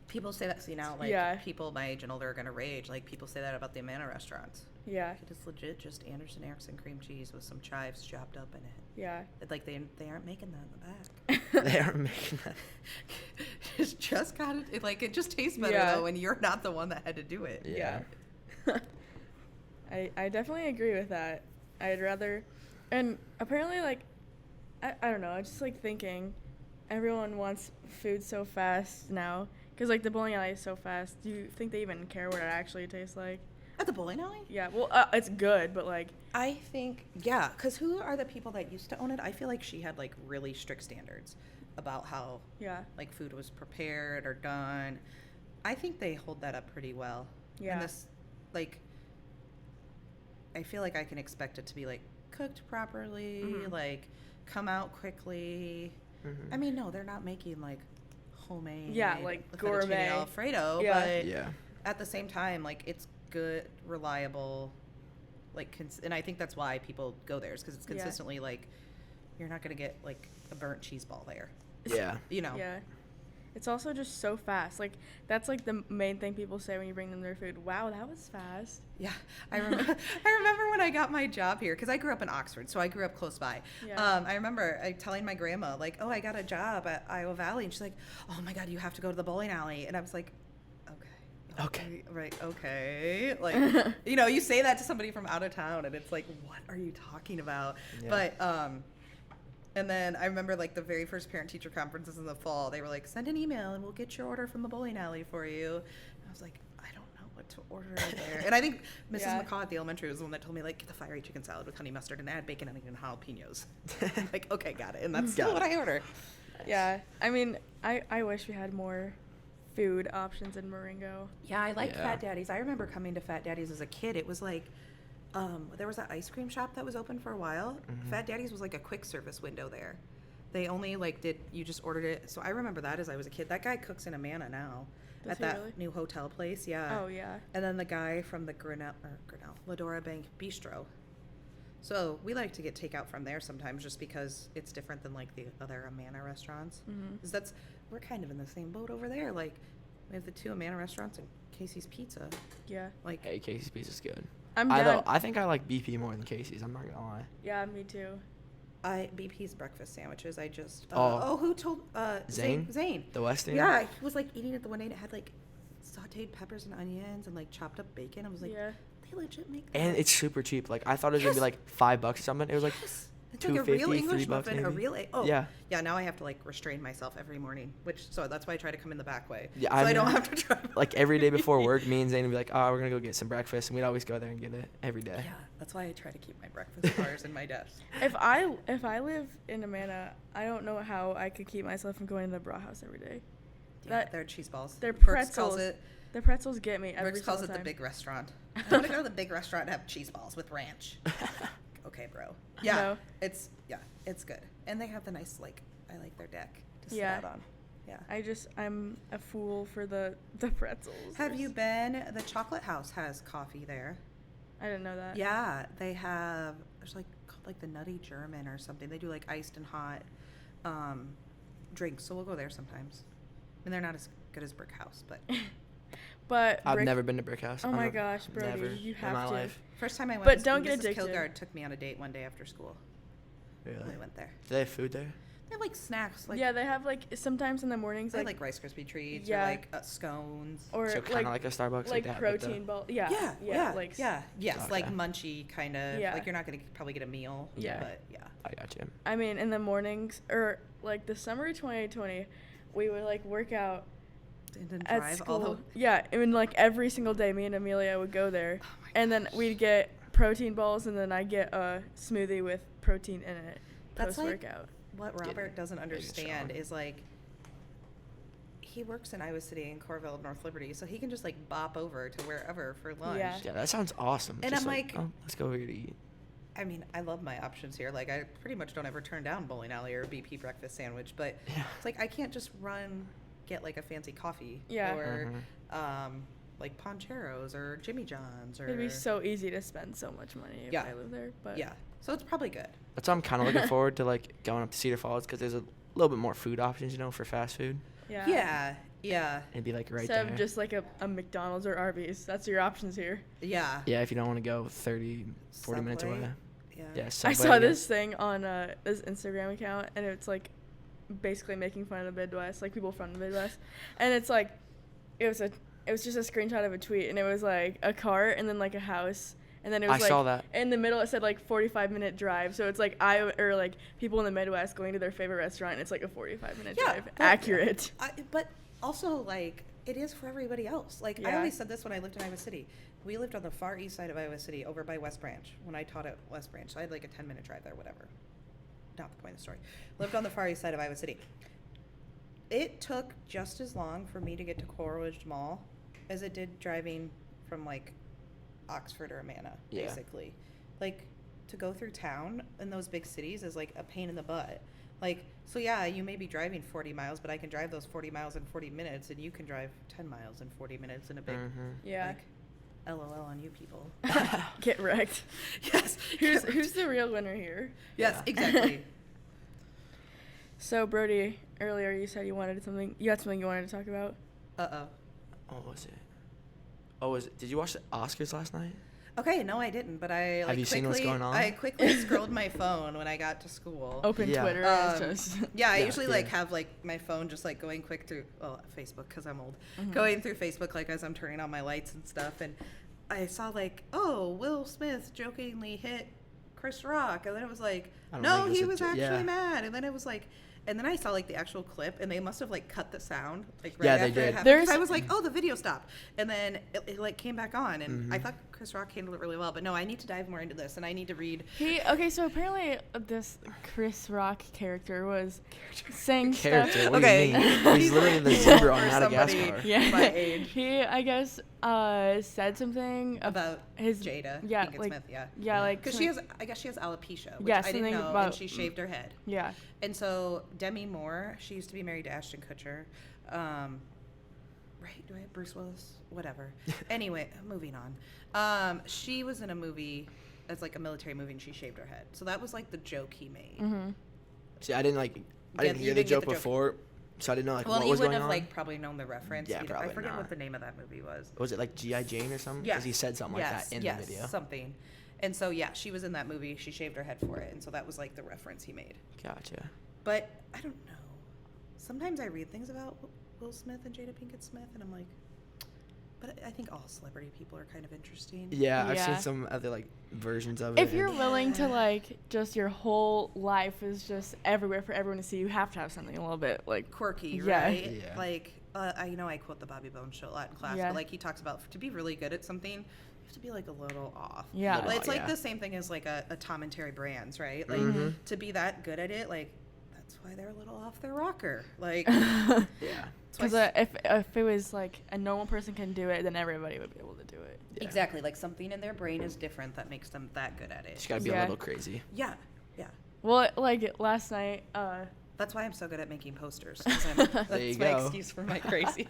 Speaker 3: People say that, people my age and older are going to rage. Like, people say that about the Amana restaurants.
Speaker 2: Yeah.
Speaker 3: It's legit just Anderson Erickson cream cheese with some chives chopped up in it.
Speaker 2: Yeah.
Speaker 3: Like, they aren't making that in the back.
Speaker 1: They aren't making that.
Speaker 3: It's just it just tastes better, though, when you're not the one that had to do it.
Speaker 2: Yeah. I definitely agree with that. I'd rather, and apparently, like, I don't know, I just, like, thinking everyone wants food so fast now. Because, like, the bowling alley is so fast. Do you think they even care what it actually tastes like?
Speaker 3: At the bowling alley?
Speaker 2: Yeah. Well, it's good, but, like...
Speaker 3: I think, because who are the people that used to own it? I feel like she had, like, really strict standards about how, like, food was prepared or done. I think they hold that up pretty well.
Speaker 2: Yeah.
Speaker 3: And this, like, I feel like I can expect it to be, like, cooked properly, like, come out quickly. Mm-hmm. I mean, no, they're not making, like... homemade,
Speaker 2: like gourmet
Speaker 3: Alfredo, but at the same time, like, it's good, reliable, like, and I think that's why people go there, is because it's consistently like, you're not gonna get like a burnt cheese ball there.
Speaker 1: Yeah.
Speaker 3: You know.
Speaker 2: Yeah. it's also just so fast. Like, that's like the main thing people say when you bring them their food. Wow, that was fast.
Speaker 3: Yeah, I remember when I got my job here, because I grew up in Oxford, so I grew up close by.
Speaker 2: Yeah.
Speaker 3: I remember telling my grandma, like, oh, I got a job at Iowa Valley, and she's like, oh my God, you have to go to the bowling alley. And I was like, okay. Right, okay. Like, you know, you say that to somebody from out of town, and it's like, what are you talking about? Yeah. But, and then I remember, like, the very first parent-teacher conferences in the fall, they were like, send an email, and we'll get your order from the bowling alley for you. And I was like, I don't know what to order there. And I think Mrs. McCaw at the elementary was the one that told me, like, get the fiery chicken salad with honey mustard and add bacon, onion, and jalapenos. I'm like, okay, got it. And that's still what I order.
Speaker 2: Yeah. I mean, I wish we had more food options in Marengo.
Speaker 3: Yeah, I liked Fat Daddy's. I remember coming to Fat Daddy's as a kid. It was like, there was an ice cream shop that was open for a while. Mm-hmm. Fat Daddy's was like a quick service window there. They only you just ordered it. So I remember that as I was a kid. That guy cooks in Amana now. At that really? New hotel place, yeah.
Speaker 2: Oh, yeah.
Speaker 3: And then the guy from the Ladora Bank Bistro. So we like to get takeout from there sometimes just because it's different than like the other Amana restaurants. Because we're kind of in the same boat over there. Like, we have the 2 Amana restaurants and Casey's Pizza.
Speaker 2: Yeah.
Speaker 1: Like, hey, Casey's Pizza's good.
Speaker 2: I
Speaker 1: think I like BP more than Casey's. I'm not gonna lie.
Speaker 2: Yeah, me too.
Speaker 3: BP's breakfast sandwiches. I just who told
Speaker 1: Zane?
Speaker 3: Zane.
Speaker 1: The Weston?
Speaker 3: Yeah, he was like eating it the one day and it had like sauteed peppers and onions and like chopped up bacon. I was like, they legit make that.
Speaker 1: And it's super cheap. Like, I thought it was gonna be like $5 or something. It was like
Speaker 3: it's like a real English muffin,
Speaker 1: maybe.
Speaker 3: a real yeah. Now I have to like restrain myself every morning, so that's why I try to come in the back way. Yeah, I don't have to try.
Speaker 1: Like every day before work, me and Zane would be like, "Oh, we're gonna go get some breakfast," and we'd always go there and get it every day.
Speaker 3: Yeah, that's why I try to keep my breakfast bars in my desk.
Speaker 2: If I live in Amana, I don't know how I could keep myself from going to the Brauhaus every day.
Speaker 3: Yeah, they're cheese balls.
Speaker 2: They're pretzels. The pretzels get me every
Speaker 3: Brooks calls
Speaker 2: time.
Speaker 3: it the big restaurant. I want to go to the big restaurant and have cheese balls with ranch. Okay, bro. Yeah, no. It's good, and they have the nice I like their deck to sit out on. Yeah.
Speaker 2: I'm a fool for the pretzels.
Speaker 3: Have you been? The Chocolate House has coffee there.
Speaker 2: I didn't know that.
Speaker 3: Yeah, they have. There's called the Nutty German or something. They do like iced and hot drinks. So we'll go there sometimes. And they're not as good as Brick House, but.
Speaker 2: But
Speaker 1: I've never been to Brick House.
Speaker 2: Oh my gosh, Brody, you have
Speaker 1: in my
Speaker 2: to.
Speaker 1: Life.
Speaker 3: First time I went.
Speaker 2: But don't get
Speaker 3: Mrs.
Speaker 2: addicted.
Speaker 3: Kilgard took me on a date one day after school.
Speaker 1: Really?
Speaker 3: We went there.
Speaker 1: Do they have food there?
Speaker 3: They have snacks.
Speaker 2: Yeah, they have sometimes in the mornings.
Speaker 3: They have Rice Krispie treats or scones.
Speaker 2: Or
Speaker 1: so kind of like a Starbucks.
Speaker 2: Like protein ball. Yeah.
Speaker 3: Yes, like munchy kind of. Yeah. Like you're not gonna probably get a meal.
Speaker 2: Yeah.
Speaker 3: But yeah.
Speaker 1: I got you.
Speaker 2: I mean, in the mornings or the summer of 2020, we would work out.
Speaker 3: And then
Speaker 2: at
Speaker 3: drive
Speaker 2: school. Yeah, I mean, every single day, me and Amelia would go there, and then we'd get protein balls, and then I'd get a smoothie with protein in it post-workout.
Speaker 3: What Robert doesn't understand is he works in Iowa City and Corville, North Liberty, so he can just bop over to wherever for lunch.
Speaker 1: Yeah, that sounds awesome.
Speaker 3: And
Speaker 1: just
Speaker 3: I'm like,
Speaker 1: oh, let's go here to eat.
Speaker 3: I mean, I love my options here. I pretty much don't ever turn down bowling alley or BP breakfast sandwich, but it's I can't just get a fancy coffee or Poncheros or Jimmy John's. Or
Speaker 2: it'd be so easy to spend so much money if I live there. But
Speaker 3: so it's probably good.
Speaker 1: That's why I'm kind of looking forward to going up to Cedar Falls because there's a little bit more food options, for fast food.
Speaker 3: Yeah.
Speaker 1: It'd be right there.
Speaker 2: Instead of just a McDonald's or Arby's. That's your options here.
Speaker 3: Yeah.
Speaker 1: Yeah, if you don't want to go 40 minutes away. Yeah.
Speaker 2: I saw this thing on this Instagram account, and it's basically making fun of the Midwest, people from the Midwest, and it's it was just a screenshot of a tweet, and it was a car and then a house, and then it was
Speaker 1: I saw that.
Speaker 2: In the middle it said 45-minute drive, so it's people in the Midwest going to their favorite restaurant, and it's a 45-minute drive. Accurate.
Speaker 3: But also it is for everybody else. I always said this when I lived in Iowa City. We lived on the far east side of Iowa City, over by West Branch, when I taught at West Branch. So I had a 10-minute drive there, whatever. Not the point of the story. Lived on the far east side of Iowa City. It took just as long for me to get to Coral Ridge Mall as it did driving from Oxford or Amana, basically. To go through town in those big cities is a pain in the butt. So yeah, you may be driving 40 miles, but I can drive those 40 miles in 40 minutes, and you can drive 10 miles in 40 minutes in a big, LOL on you people.
Speaker 2: Get wrecked.
Speaker 3: Yes.
Speaker 2: Who's the real winner here?
Speaker 3: Yes, exactly.
Speaker 2: So, Brody, earlier you said you had something you wanted to talk about.
Speaker 1: What was it? Did you watch the Oscars last night?
Speaker 3: Okay, no, I didn't, but I
Speaker 1: Have you seen what's going on?
Speaker 3: I quickly scrolled my phone when I got to school.
Speaker 2: Open Twitter.
Speaker 3: I usually have like my phone just like going quick through Facebook because I'm old, going through Facebook like as I'm turning on my lights and stuff, and I saw like, Will Smith jokingly hit Chris Rock, and then it was like, no, he was actually mad, and then it was like. And then I saw like the actual clip, and they must have like cut the sound like right after
Speaker 1: they did.
Speaker 3: it happened. I was like, the video stopped, and then it like came back on, and I thought Chris Rock handled it really well. But no, I need to dive more into this, and I need to read.
Speaker 2: So apparently this Chris Rock character was saying
Speaker 1: stuff.
Speaker 2: What
Speaker 1: do you mean? He's literally the zebra on Madagascar.
Speaker 2: My age. He, I guess, said something
Speaker 3: about his Jada Pinkett Smith. Because she has alopecia, which I didn't know, and she shaved her head.
Speaker 2: Yeah.
Speaker 3: And so Demi Moore, she used to be married to Ashton Kutcher. Right? Do I have Bruce Willis? Whatever. Anyway, moving on. She was in a movie as like a military movie, and she shaved her head. So that was like the joke he made.
Speaker 2: Mm-hmm.
Speaker 1: See, I didn't hear the joke before, so I didn't know what was going on. Well,
Speaker 3: you wouldn't have probably known the reference.
Speaker 1: Yeah, probably
Speaker 3: I forget
Speaker 1: not.
Speaker 3: What the name of that movie was.
Speaker 1: Was it like G.I. Jane or something?
Speaker 3: Yes.
Speaker 1: Because he said something like that in the video.
Speaker 3: Something. And so, she was in that movie. She shaved her head for it. And so that was like the reference he made.
Speaker 1: Gotcha.
Speaker 3: But I don't know. Sometimes I read things about Will Smith and Jada Pinkett Smith, and I'm like, but I think all celebrity people are kind of interesting.
Speaker 1: Yeah, I've seen some other versions of it.
Speaker 2: If you're willing to just your whole life is just everywhere for everyone to see, you have to have something a little bit
Speaker 3: quirky, right? Yeah. I quote the Bobby Bones show a lot in class, but he talks about to be really good at something, you have to be a little off.
Speaker 2: Yeah.
Speaker 3: It's the same thing as a Tom and Terry Brands, right? To be that good at it, that's why they're a little off their rocker.
Speaker 1: Yeah.
Speaker 2: Because if it was a normal person can do it, then everybody would be able to do it.
Speaker 3: Yeah. Exactly. Something in their brain is different that makes them that good at it.
Speaker 1: Just gotta be a little crazy.
Speaker 3: Yeah. Yeah.
Speaker 2: Well, last night.
Speaker 3: That's why I'm so good at making posters. That's my excuse for my crazy.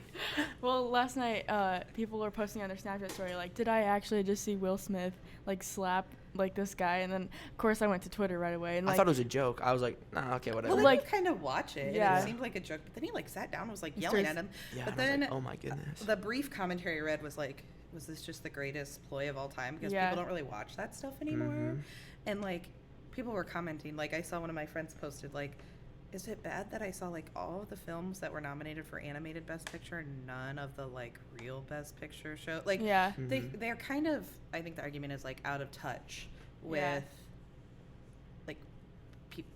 Speaker 2: Well, last night, people were posting on their Snapchat story, did I actually just see Will Smith, slap, this guy? And then, of course, I went to Twitter right away. And,
Speaker 1: I thought it was a joke. I was like, nah, okay, whatever.
Speaker 3: Well, then you kind of watch it, and it seemed like a joke. But then he, sat down and was, yelling at him.
Speaker 1: Yeah,
Speaker 3: but then,
Speaker 1: oh, my goodness.
Speaker 3: The brief commentary I read was, was this just the greatest ploy of all time? Because people don't really watch that stuff anymore. And, people were commenting. I saw one of my friends posted, is it bad that I saw all of the films that were nominated for animated Best Picture and none of the real Best Picture show? They're kind of, I think the argument is out of touch with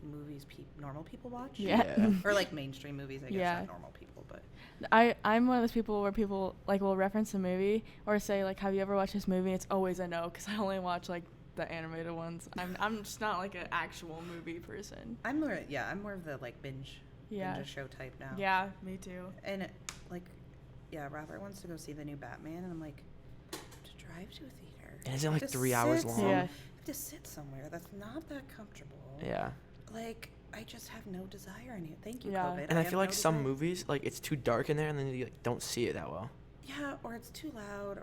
Speaker 3: movies normal people watch. Or mainstream movies, I guess, not normal people, but
Speaker 2: I'm one of those people where people will reference a movie or say have you ever watched this movie? It's always a no because I only watch the animated ones. I'm just not an actual movie person.
Speaker 3: I'm more of the binge a show type now.
Speaker 2: Yeah, me too.
Speaker 3: And Robert wants to go see the new Batman, and I'm to drive to a theater.
Speaker 1: And isn't it 3 hours long?
Speaker 2: Yeah.
Speaker 3: You have to sit somewhere that's not that comfortable.
Speaker 1: Yeah.
Speaker 3: I just have no desire in it. Thank you,
Speaker 2: yeah.
Speaker 3: COVID.
Speaker 1: And I feel some movies, it's too dark in there, and then you don't see it that well.
Speaker 3: Yeah, or it's too loud,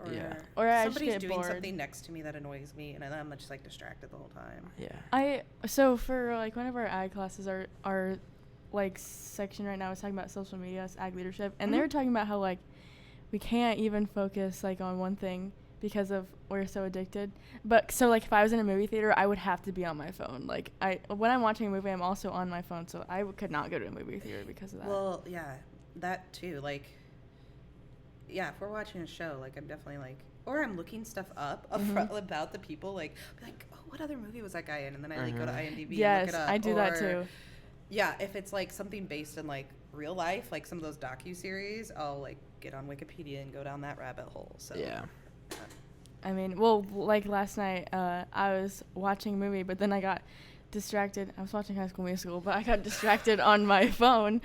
Speaker 2: or
Speaker 3: somebody's doing
Speaker 2: bored.
Speaker 3: something next to me that annoys me, and then I'm just distracted the whole time.
Speaker 1: Yeah.
Speaker 2: So for one of our ag classes, our section right now is talking about social media, ag leadership, and they were talking about how we can't even focus on one thing because of we're so addicted. But so if I was in a movie theater, I would have to be on my phone. When I'm watching a movie, I'm also on my phone, so I could not go to a movie theater because of that.
Speaker 3: Well, yeah, that too. Yeah, if we're watching a show, I'm definitely or I'm looking stuff up about the people, oh, what other movie was that guy in? And then I go to IMDb and look it up.
Speaker 2: I do that too.
Speaker 3: Yeah, if it's something based in real life, some of those docuseries, I'll get on Wikipedia and go down that rabbit hole. So
Speaker 1: yeah.
Speaker 2: I mean, well, last night, I was watching a movie, but then I got distracted. I was watching High School Musical, but I got distracted on my phone.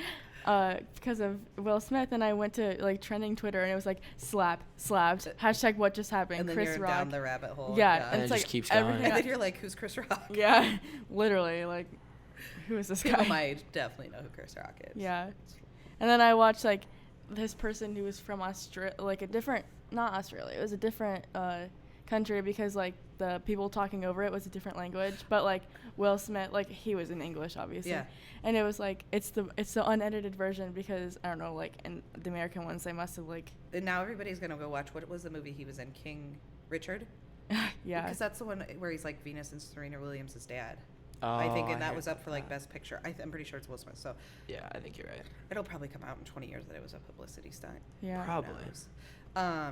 Speaker 2: Because of Will Smith, and I went to trending Twitter, and it was slapped, hashtag what just happened,
Speaker 3: and then
Speaker 2: Chris
Speaker 3: you're
Speaker 2: Rock.
Speaker 3: down the rabbit hole.
Speaker 2: Yeah,
Speaker 1: and
Speaker 2: it's
Speaker 1: it just keeps going.
Speaker 3: And then you're who's Chris Rock?
Speaker 2: Yeah, literally, who is this guy?
Speaker 3: People my age definitely know who Chris Rock is.
Speaker 2: Yeah, and then I watched this person who was from Australia, not Australia, it was a different country because like the people talking over it was a different language, but like Will Smith, like he was in English obviously, and it was like it's the unedited version because I don't know, like in the American ones they must have like.
Speaker 3: And now everybody's gonna go watch what was the movie he was in, King Richard.
Speaker 2: Yeah,
Speaker 3: because that's the one where he's like Venus and Serena Williams' dad.
Speaker 1: Oh,
Speaker 3: I think, and that was up for like Best Picture. I'm pretty sure it's Will Smith. So
Speaker 1: yeah, I think you're right.
Speaker 3: It'll probably come out in 20 years that it was a publicity stunt.
Speaker 2: Yeah,
Speaker 1: probably.
Speaker 3: I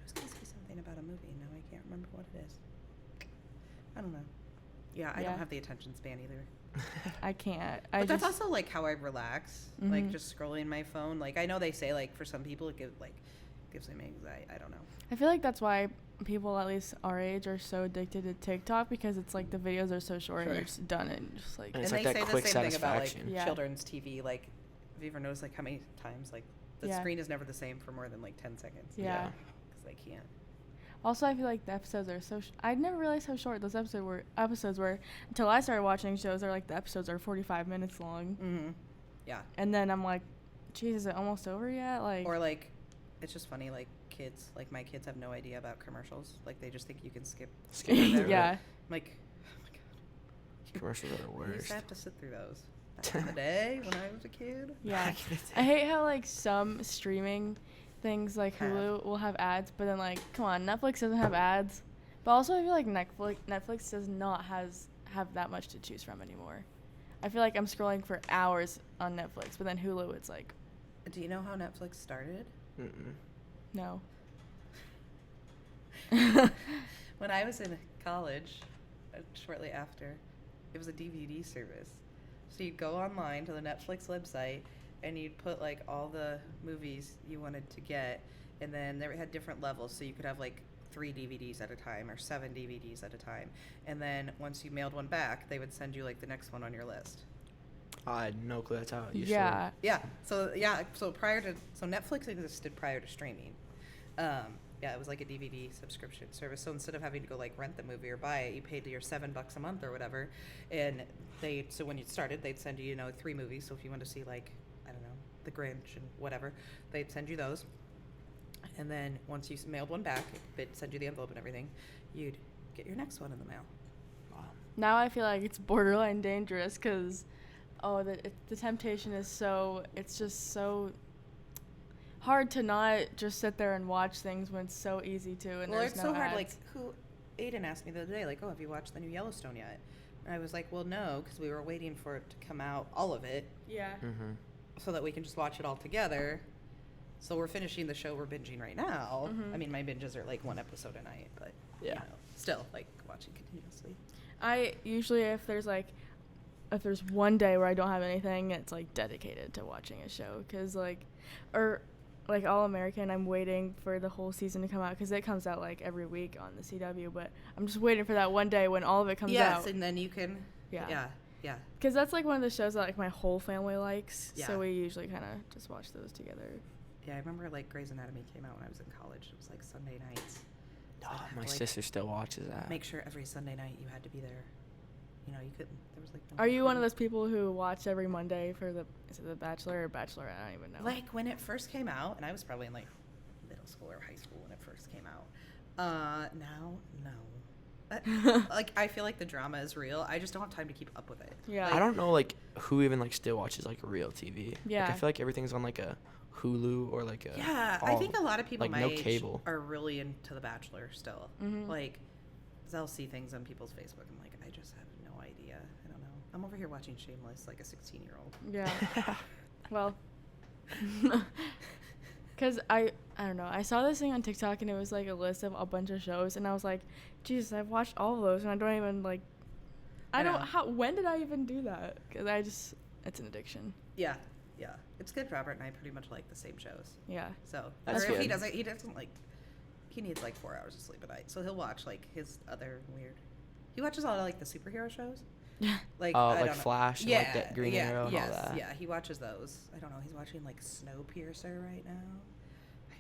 Speaker 3: was gonna say something about a movie. Now I can't remember what it is. I don't know. Yeah, I don't have the attention span either.
Speaker 2: I can't.
Speaker 3: But that's also like how I relax, like just scrolling my phone. Like I know they say like for some people it gives them anxiety. I don't know.
Speaker 2: I feel like that's why people at least our age are so addicted to TikTok because it's like the videos are so short and you're just done and just like.
Speaker 1: And it's
Speaker 3: like
Speaker 1: they
Speaker 3: say
Speaker 1: quick
Speaker 3: the same thing about like
Speaker 2: Yeah.
Speaker 3: children's TV. Like, have you ever noticed like how many times like the screen is never the same for more than like 10 seconds?
Speaker 2: Yeah.
Speaker 3: Because they can't.
Speaker 2: Also, I feel like the episodes are so. I'd never realized how short those episodes were until I started watching shows. Are like the episodes are 45 minutes long.
Speaker 3: Mm-hmm. Yeah.
Speaker 2: And then I'm like, geez, is it almost over yet? Like.
Speaker 3: Or like, it's just funny. Like kids, like my kids have no idea about commercials. Like they just think you can skip.
Speaker 1: it.
Speaker 2: Yeah.
Speaker 3: I'm like, oh my god.
Speaker 1: Commercials are the
Speaker 3: I used
Speaker 1: worst.
Speaker 3: to have to sit through those back in the day when I was a kid.
Speaker 2: Yeah. I hate how like some streaming things like Hulu will have ads, but then like, come on, Netflix doesn't have ads. But also I feel like Netflix does not have that much to choose from anymore. I feel like I'm scrolling for hours on Netflix, but then Hulu it's like.
Speaker 3: Do you know how Netflix started?
Speaker 1: Mm-mm.
Speaker 2: No.
Speaker 3: When I was in college, shortly after, it was a DVD service. So you'd go online to the Netflix website and you'd put like all the movies you wanted to get, and then they had different levels, so you could have like 3 DVDs at a time or 7 DVDs at a time. And then once you mailed one back, they would send you like the next one on your list.
Speaker 1: I had no clue that's how it used to
Speaker 2: Yeah.
Speaker 1: work.
Speaker 3: Yeah. So Netflix existed prior to streaming. It was like a DVD subscription service. So instead of having to go like rent the movie or buy it, you paid your $7 a month or whatever. And so when you started, they'd send you 3 movies. So if you want to see like, I don't know, The Grinch and whatever, they'd send you those. And then once you mailed one back, they'd send you the envelope and everything. You'd get your next one in the mail.
Speaker 1: Wow.
Speaker 2: Now I feel like it's borderline dangerous because, the temptation is it's just so hard to not just sit there and watch things when it's so easy to. And
Speaker 3: well,
Speaker 2: there's
Speaker 3: it's
Speaker 2: no
Speaker 3: so hard.
Speaker 2: ads.
Speaker 3: Like, Aiden asked me the other day, like, oh, have you watched the new Yellowstone yet? And I was like, well, no, because we were waiting for it to come out, all of it,
Speaker 2: Yeah.
Speaker 1: Mm-hmm.
Speaker 3: so that we can just watch it all together. So we're finishing the show we're binging right now.
Speaker 2: Mhm.
Speaker 3: I mean, my binges are like 1 episode a night, but
Speaker 1: Yeah.
Speaker 3: still like watching continuously.
Speaker 2: I usually, if there's one day where I don't have anything, it's like dedicated to watching a show because like All American, I'm waiting for the whole season to come out because it comes out like every week on the CW, but I'm just waiting for that one day when all of it comes out.
Speaker 3: Yes, and then you can.
Speaker 2: Yeah.
Speaker 3: Yeah.
Speaker 2: Because that's like one of the shows that like my whole family likes,
Speaker 3: Yeah.
Speaker 2: so we usually kind of just watch those together.
Speaker 3: Yeah, I remember like Grey's Anatomy came out when I was in college. It was like Sunday nights. So I'd
Speaker 1: Oh,
Speaker 3: have
Speaker 1: my
Speaker 3: to, like,
Speaker 1: sister still watches that.
Speaker 3: make sure every Sunday night you had to be there. You couldn't. There was like. No
Speaker 2: Are you one of
Speaker 3: free-
Speaker 2: those people who watch every Monday for is it The Bachelor or Bachelorette? I don't even know.
Speaker 3: Like when it first came out, and I was probably in like middle school or high school when it first came out. Now, no. Like I feel like the drama is real. I just don't have time to keep up with it.
Speaker 2: Yeah.
Speaker 1: I don't know like who even like still watches like real TV.
Speaker 2: Yeah.
Speaker 1: Like, I feel like everything's on like a Hulu or like a.
Speaker 3: Yeah, I think a lot of people
Speaker 1: like,
Speaker 3: my
Speaker 1: no
Speaker 3: age
Speaker 1: cable.
Speaker 3: are really into The Bachelor still.
Speaker 2: Mhm.
Speaker 3: Like, 'cause I'll see things on people's Facebook. I'm like, I just have no idea. I don't know. I'm over here watching Shameless like a 16-year-old.
Speaker 2: Yeah. Well, because I don't know. I saw this thing on TikTok and it was like a list of a bunch of shows, and I was like, Jesus, I've watched all of those, and I don't even like.
Speaker 3: I know.
Speaker 2: When did I even do that? Because it's an addiction.
Speaker 3: Yeah. It's good. Robert and I pretty much like the same shows.
Speaker 2: Yeah.
Speaker 3: So,
Speaker 1: That's
Speaker 3: or if he
Speaker 1: good.
Speaker 3: doesn't like. He needs like 4 hours of sleep a night, so he'll watch like his other weird. He watches a lot of like the superhero shows. Like
Speaker 1: Oh,
Speaker 3: I
Speaker 1: like
Speaker 3: don't know.
Speaker 1: Flash and like that Green Arrow and
Speaker 3: yes,
Speaker 1: all that.
Speaker 3: Yeah, he watches those. I don't know. He's watching like Snowpiercer right now.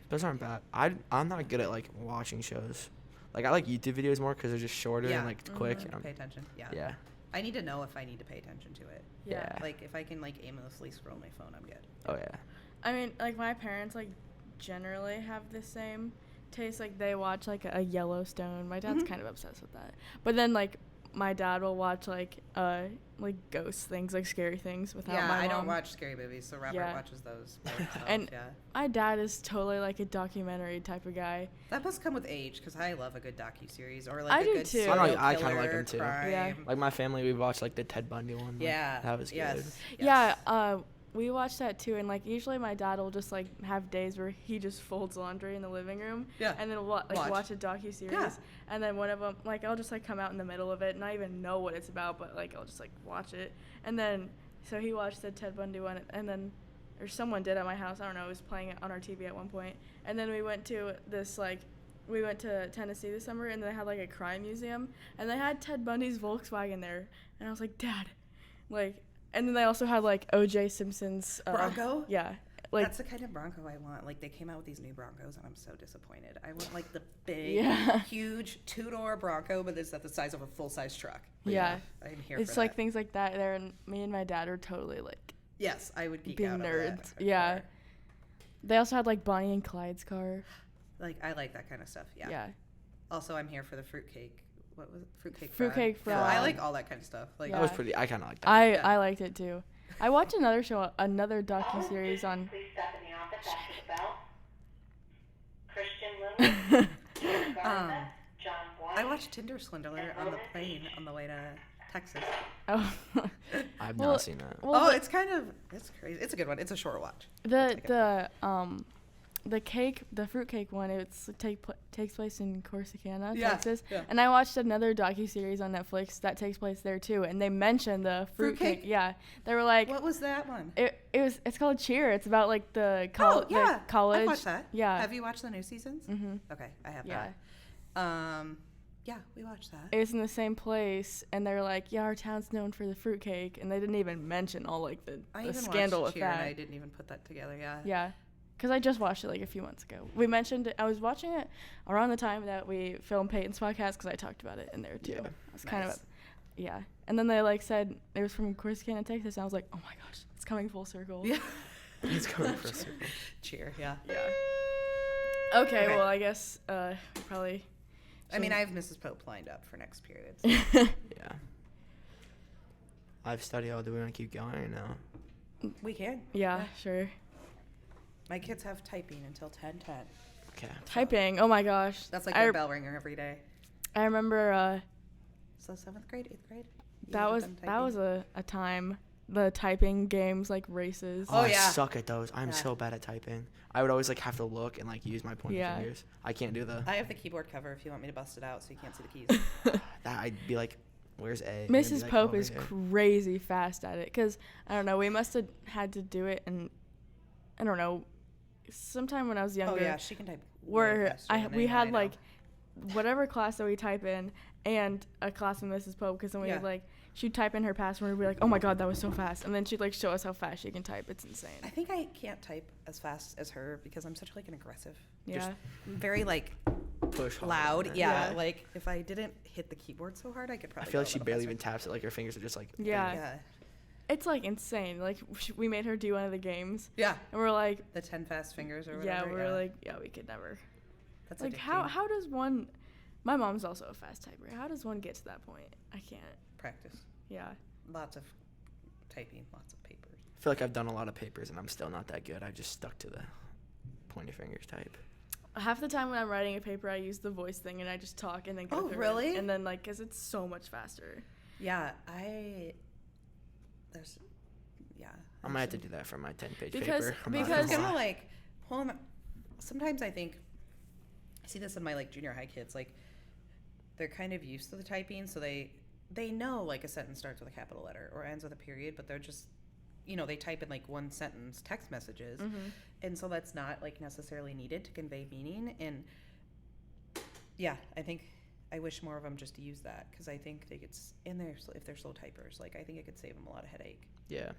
Speaker 1: Those aren't bad. I'm not good at like watching shows. Like I like YouTube videos more because they're just shorter and like quick. And
Speaker 3: Pay attention. Yeah.
Speaker 1: yeah.
Speaker 3: I need to know if I need to pay attention to it.
Speaker 2: Yeah.
Speaker 3: Like if I can like aimlessly scroll my phone, I'm good.
Speaker 1: Oh yeah.
Speaker 2: I mean, like my parents like generally have the same tastes like they watch like a Yellowstone. My dad's kind of obsessed with that. But then like my dad will watch like ghost things, like scary things without my mom.
Speaker 3: I don't watch scary movies, so Robert watches those.
Speaker 2: And my dad is totally like a documentary type of guy.
Speaker 3: That must come with age, because I love a good docu-series or
Speaker 2: I
Speaker 3: like a
Speaker 2: do
Speaker 3: good
Speaker 2: too.
Speaker 3: serial killer,
Speaker 1: I kind of like them too.
Speaker 3: crime.
Speaker 2: Yeah.
Speaker 1: Like my family, we watched like the Ted Bundy one.
Speaker 3: Yeah.
Speaker 1: That was good.
Speaker 2: Yeah, we watch that too, and like usually my dad will just like have days where he just folds laundry in the living room, and then watch a docu-series, and then one of them, like I'll just like come out in the middle of it, not even know what it's about, but like I'll just like watch it, and then so he watched the Ted Bundy one, and then or someone did at my house, I don't know, it was playing it on our TV at one point, and then we went to Tennessee this summer, and they had like a crime museum, and they had Ted Bundy's Volkswagen there, and I was like, Dad, like. And then they also had, like, O.J. Simpson's...
Speaker 3: Bronco?
Speaker 2: Yeah.
Speaker 3: Like, that's the kind of Bronco I want. Like, they came out with these new Broncos, and I'm so disappointed. I want, like, the big, huge two-door Bronco, but it's at the size of a full-size truck.
Speaker 2: Yeah.
Speaker 3: I'm here
Speaker 2: it's
Speaker 3: for
Speaker 2: like
Speaker 3: that.
Speaker 2: things like that there, and me and my dad are totally, like...
Speaker 3: Yes, I would geek
Speaker 2: being
Speaker 3: out
Speaker 2: nerds.
Speaker 3: over that.
Speaker 2: Yeah. They also had, like, Bonnie and Clyde's car.
Speaker 3: Like, I like that kind of stuff, yeah. Also, I'm here for the fruitcake. What was it? Fruitcake
Speaker 2: Frog.
Speaker 3: Yeah, I like all that kind of stuff. Like
Speaker 1: That was pretty. I kind of like that.
Speaker 2: I liked it too. I watched another docu-series on.
Speaker 4: Please step in the office after the bell. Christian Lindell, John White.
Speaker 3: I watched Tinder Swindler on the plane on the way to Texas.
Speaker 2: Oh.
Speaker 1: I've not seen that.
Speaker 2: Well,
Speaker 3: it's crazy. It's a good one. It's a short watch.
Speaker 2: The fruitcake one, takes place in Corsicana,
Speaker 3: Yeah,
Speaker 2: Texas.
Speaker 3: yeah.
Speaker 2: And I watched another docu-series on Netflix that takes place there too, and they mentioned the fruitcake. Yeah, they were like,
Speaker 3: what was that one?
Speaker 2: It's called Cheer. It's about like the college.
Speaker 3: I watched that.
Speaker 2: Yeah.
Speaker 3: Have you watched the new seasons?
Speaker 2: Mm-hmm.
Speaker 3: Okay, I have
Speaker 2: Yeah.
Speaker 3: that. Yeah, we watched that.
Speaker 2: It was in the same place, and they were like, yeah, our town's known for the fruitcake, and they didn't even mention all like the scandal with
Speaker 3: Cheer,
Speaker 2: that.
Speaker 3: and I didn't even put that together. Yeah.
Speaker 2: Yeah. Because I just watched it like a few months ago. We mentioned it. I was watching it around the time that we filmed Peyton's podcast because I talked about it in there too.
Speaker 1: Yeah.
Speaker 2: It's kind of, And then they like said it was from Corsicana, Texas. And I was like, oh my gosh, it's coming full circle.
Speaker 3: Yeah.
Speaker 1: It's coming for a circle.
Speaker 3: Cheer. Yeah.
Speaker 2: Yeah. Okay. Well, I guess probably.
Speaker 3: I mean, I have Mrs. Pope lined up for next period.
Speaker 1: Yeah. I've studied all. Do we want to keep going or no?
Speaker 3: We can.
Speaker 2: Yeah, sure.
Speaker 3: My kids have typing until 10:10.
Speaker 1: Okay.
Speaker 2: Typing. Oh my gosh.
Speaker 3: That's like their bell ringer every day.
Speaker 2: I remember.
Speaker 3: So 7th grade, 8th grade.
Speaker 2: That was a time. The typing games like races.
Speaker 1: Oh, I suck at those. I'm so bad at typing. I would always like have to look and like use my pointer fingers. I can't do the.
Speaker 3: I have the keyboard cover if you want me to bust it out so you can't see the keys.
Speaker 1: That I'd be like, where's A?
Speaker 2: Mrs.
Speaker 1: Like,
Speaker 2: Pope is crazy fast at it because I don't know. We must have had to do it, and I don't know. Sometime when I was younger.
Speaker 3: Oh yeah, she can type.
Speaker 2: We had like whatever class that we type in and a class with Mrs. Pope because then we would like she'd type in her password and we'd be like, oh my god, that was so fast, and then she'd like show us how fast she can type. It's insane.
Speaker 3: I think I can't type as fast as her because I'm such like an aggressive.
Speaker 2: Yeah.
Speaker 3: Very like
Speaker 1: push
Speaker 3: loud. Yeah. Like if I didn't hit the keyboard so hard, I could probably.
Speaker 1: I feel like she barely even taps it. Like her fingers are just like.
Speaker 2: Yeah. It's like insane. Like we made her do one of the games.
Speaker 3: Yeah.
Speaker 2: And we're like
Speaker 3: the 10 fast fingers or whatever.
Speaker 2: Yeah, we're like, we could never.
Speaker 3: That's
Speaker 2: like
Speaker 3: addicting.
Speaker 2: how does one? My mom's also a fast typer. How does one get to that point? I can't.
Speaker 3: Practice.
Speaker 2: Yeah.
Speaker 3: Lots of typing, lots of papers.
Speaker 1: I feel like I've done a lot of papers and I'm still not that good. I've just stuck to the pointy fingers type.
Speaker 2: Half the time when I'm writing a paper, I use the voice thing and I just talk and then go through it.
Speaker 3: Really?
Speaker 2: And then like, cause it's so much faster.
Speaker 3: Yeah,
Speaker 1: I might have to do that for my 10-page
Speaker 2: paper.
Speaker 3: Because I'm like, sometimes I think, I see this in my like junior high kids, like they're kind of used to the typing, so they know like a sentence starts with a capital letter or ends with a period, but they're just, they type in like one sentence text messages, and so that's not like necessarily needed to convey meaning. And yeah, I wish more of them just use that because I think it's in there if they're slow typers. Like I think it could save them a lot of headache.
Speaker 1: Yeah.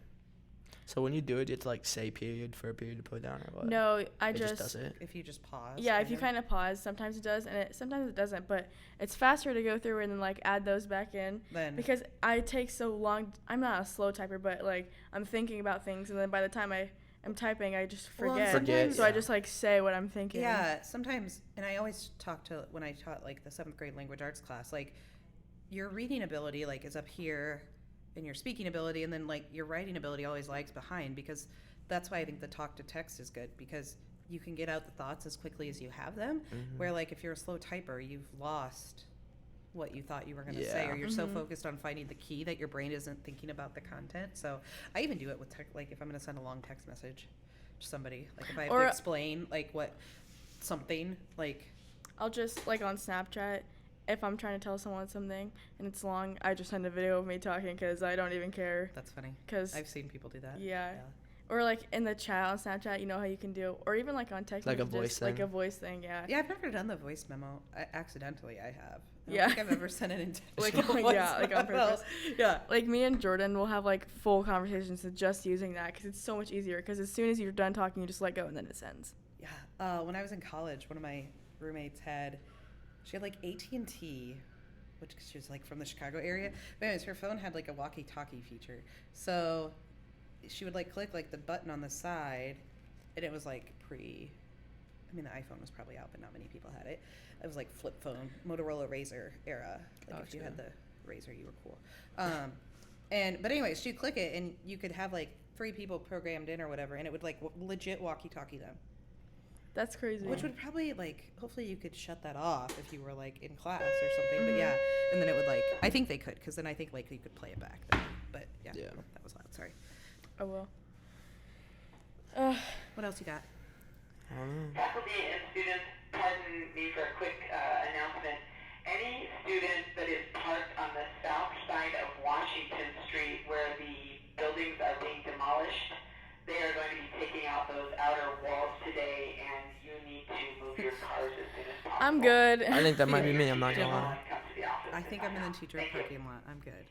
Speaker 1: So when you do it, you have to like say period for a period to put down or what?
Speaker 2: No, it
Speaker 1: just does it.
Speaker 3: If you just pause.
Speaker 2: Yeah, if you kind of pause, sometimes it does, and sometimes it doesn't. But it's faster to go through and then like add those back in because I take so long. I'm not a slow typer, but like I'm thinking about things, and then by the time I am typing, I just
Speaker 3: Well,
Speaker 2: forget.
Speaker 3: sometimes-
Speaker 2: So I just like say what I'm thinking.
Speaker 3: Yeah, sometimes, and I always talk to, when I taught like the 7th grade language arts class, like your reading ability like is up here and your speaking ability, and then like your writing ability always lags behind, because that's why I think the talk to text is good, because you can get out the thoughts as quickly as you have them, where like if you're a slow typer, you've lost what you thought you were going to say, or you're so focused on finding the key that your brain isn't thinking about the content. So I even do it with like if I'm going to send a long text message to somebody, like if I have to explain like what something, like
Speaker 2: I'll just like on Snapchat, if I'm trying to tell someone something and it's long, I just send a video of me talking because I don't even care.
Speaker 3: That's funny.
Speaker 2: Because
Speaker 3: I've seen people do that.
Speaker 2: Yeah. Or like in the chat on Snapchat, you know how you can do, or even like on text
Speaker 1: like
Speaker 2: messages,
Speaker 1: a voice
Speaker 2: like
Speaker 1: thing.
Speaker 2: a voice thing. Yeah.
Speaker 3: Yeah, I've never done the voice memo. Accidentally, I have. I don't
Speaker 2: Yeah.
Speaker 3: think I've ever sent an
Speaker 2: Like,
Speaker 3: intentional voice
Speaker 2: yeah, like on
Speaker 3: memo.
Speaker 2: purpose.
Speaker 3: Yeah.
Speaker 2: Like me and Jordan will have like full conversations with just using that because it's so much easier. Because as soon as you're done talking, you just let go and then it sends.
Speaker 3: Yeah. When I was in college, one of my roommates she had like AT&T, which she was like from the Chicago area. But anyways, her phone had like a walkie-talkie feature. So she would like click like the button on the side, and it was like I mean, the iPhone was probably out, but not many people had it. It was like flip phone, Motorola Razr era. Like if you had the Razr, you were cool. But anyways, she'd click it, and you could have like 3 people programmed in or whatever, and it would like legit walkie-talkie them.
Speaker 2: That's crazy.
Speaker 3: Which would probably like, hopefully you could shut that off if you were like in class or something. But yeah, and then it would like, I think they could, because then I think like you could play it back then. But yeah, that was loud. Sorry.
Speaker 2: Oh well.
Speaker 3: What else you got?
Speaker 1: I don't know.
Speaker 4: Faculty and students, pardon me for a quick announcement. Any student that is parked on the south side of Washington Street where the buildings are being demolished, they are going to be taking out those outer walls today, and you need to move your cars as soon as possible.
Speaker 2: I'm good.
Speaker 1: I think that might be me. I'm not gonna lie.
Speaker 4: Come to the office
Speaker 3: I
Speaker 4: and
Speaker 3: think
Speaker 4: find
Speaker 3: I'm in the
Speaker 4: out.
Speaker 3: teacher
Speaker 4: Thank you.
Speaker 3: parking lot. I'm good.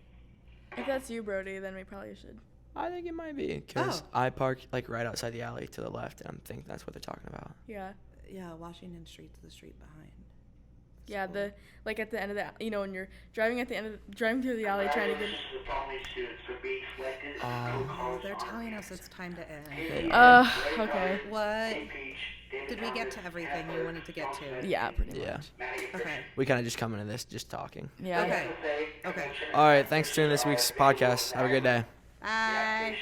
Speaker 2: If that's you, Brody, then we probably should.
Speaker 1: I think it might be because I park like right outside the alley to the left, and I'm thinking that's what they're talking about.
Speaker 2: Yeah.
Speaker 3: Yeah, Washington Street's the street behind.
Speaker 2: Yeah, the like at the end of the, you know, when you're driving through the alley trying to get.
Speaker 4: Congratulations to the following students for being selected
Speaker 3: Oh, they're telling us it's time to end.
Speaker 2: Okay.
Speaker 3: What? Did we get to everything you wanted to get to?
Speaker 2: Yeah, pretty
Speaker 1: Yeah.
Speaker 2: much.
Speaker 3: Okay.
Speaker 1: We kind of just come into this just talking.
Speaker 2: Yeah.
Speaker 3: Okay.
Speaker 4: Okay.
Speaker 1: All right. Thanks for tuning in this week's podcast. Have a good day.
Speaker 3: Bye.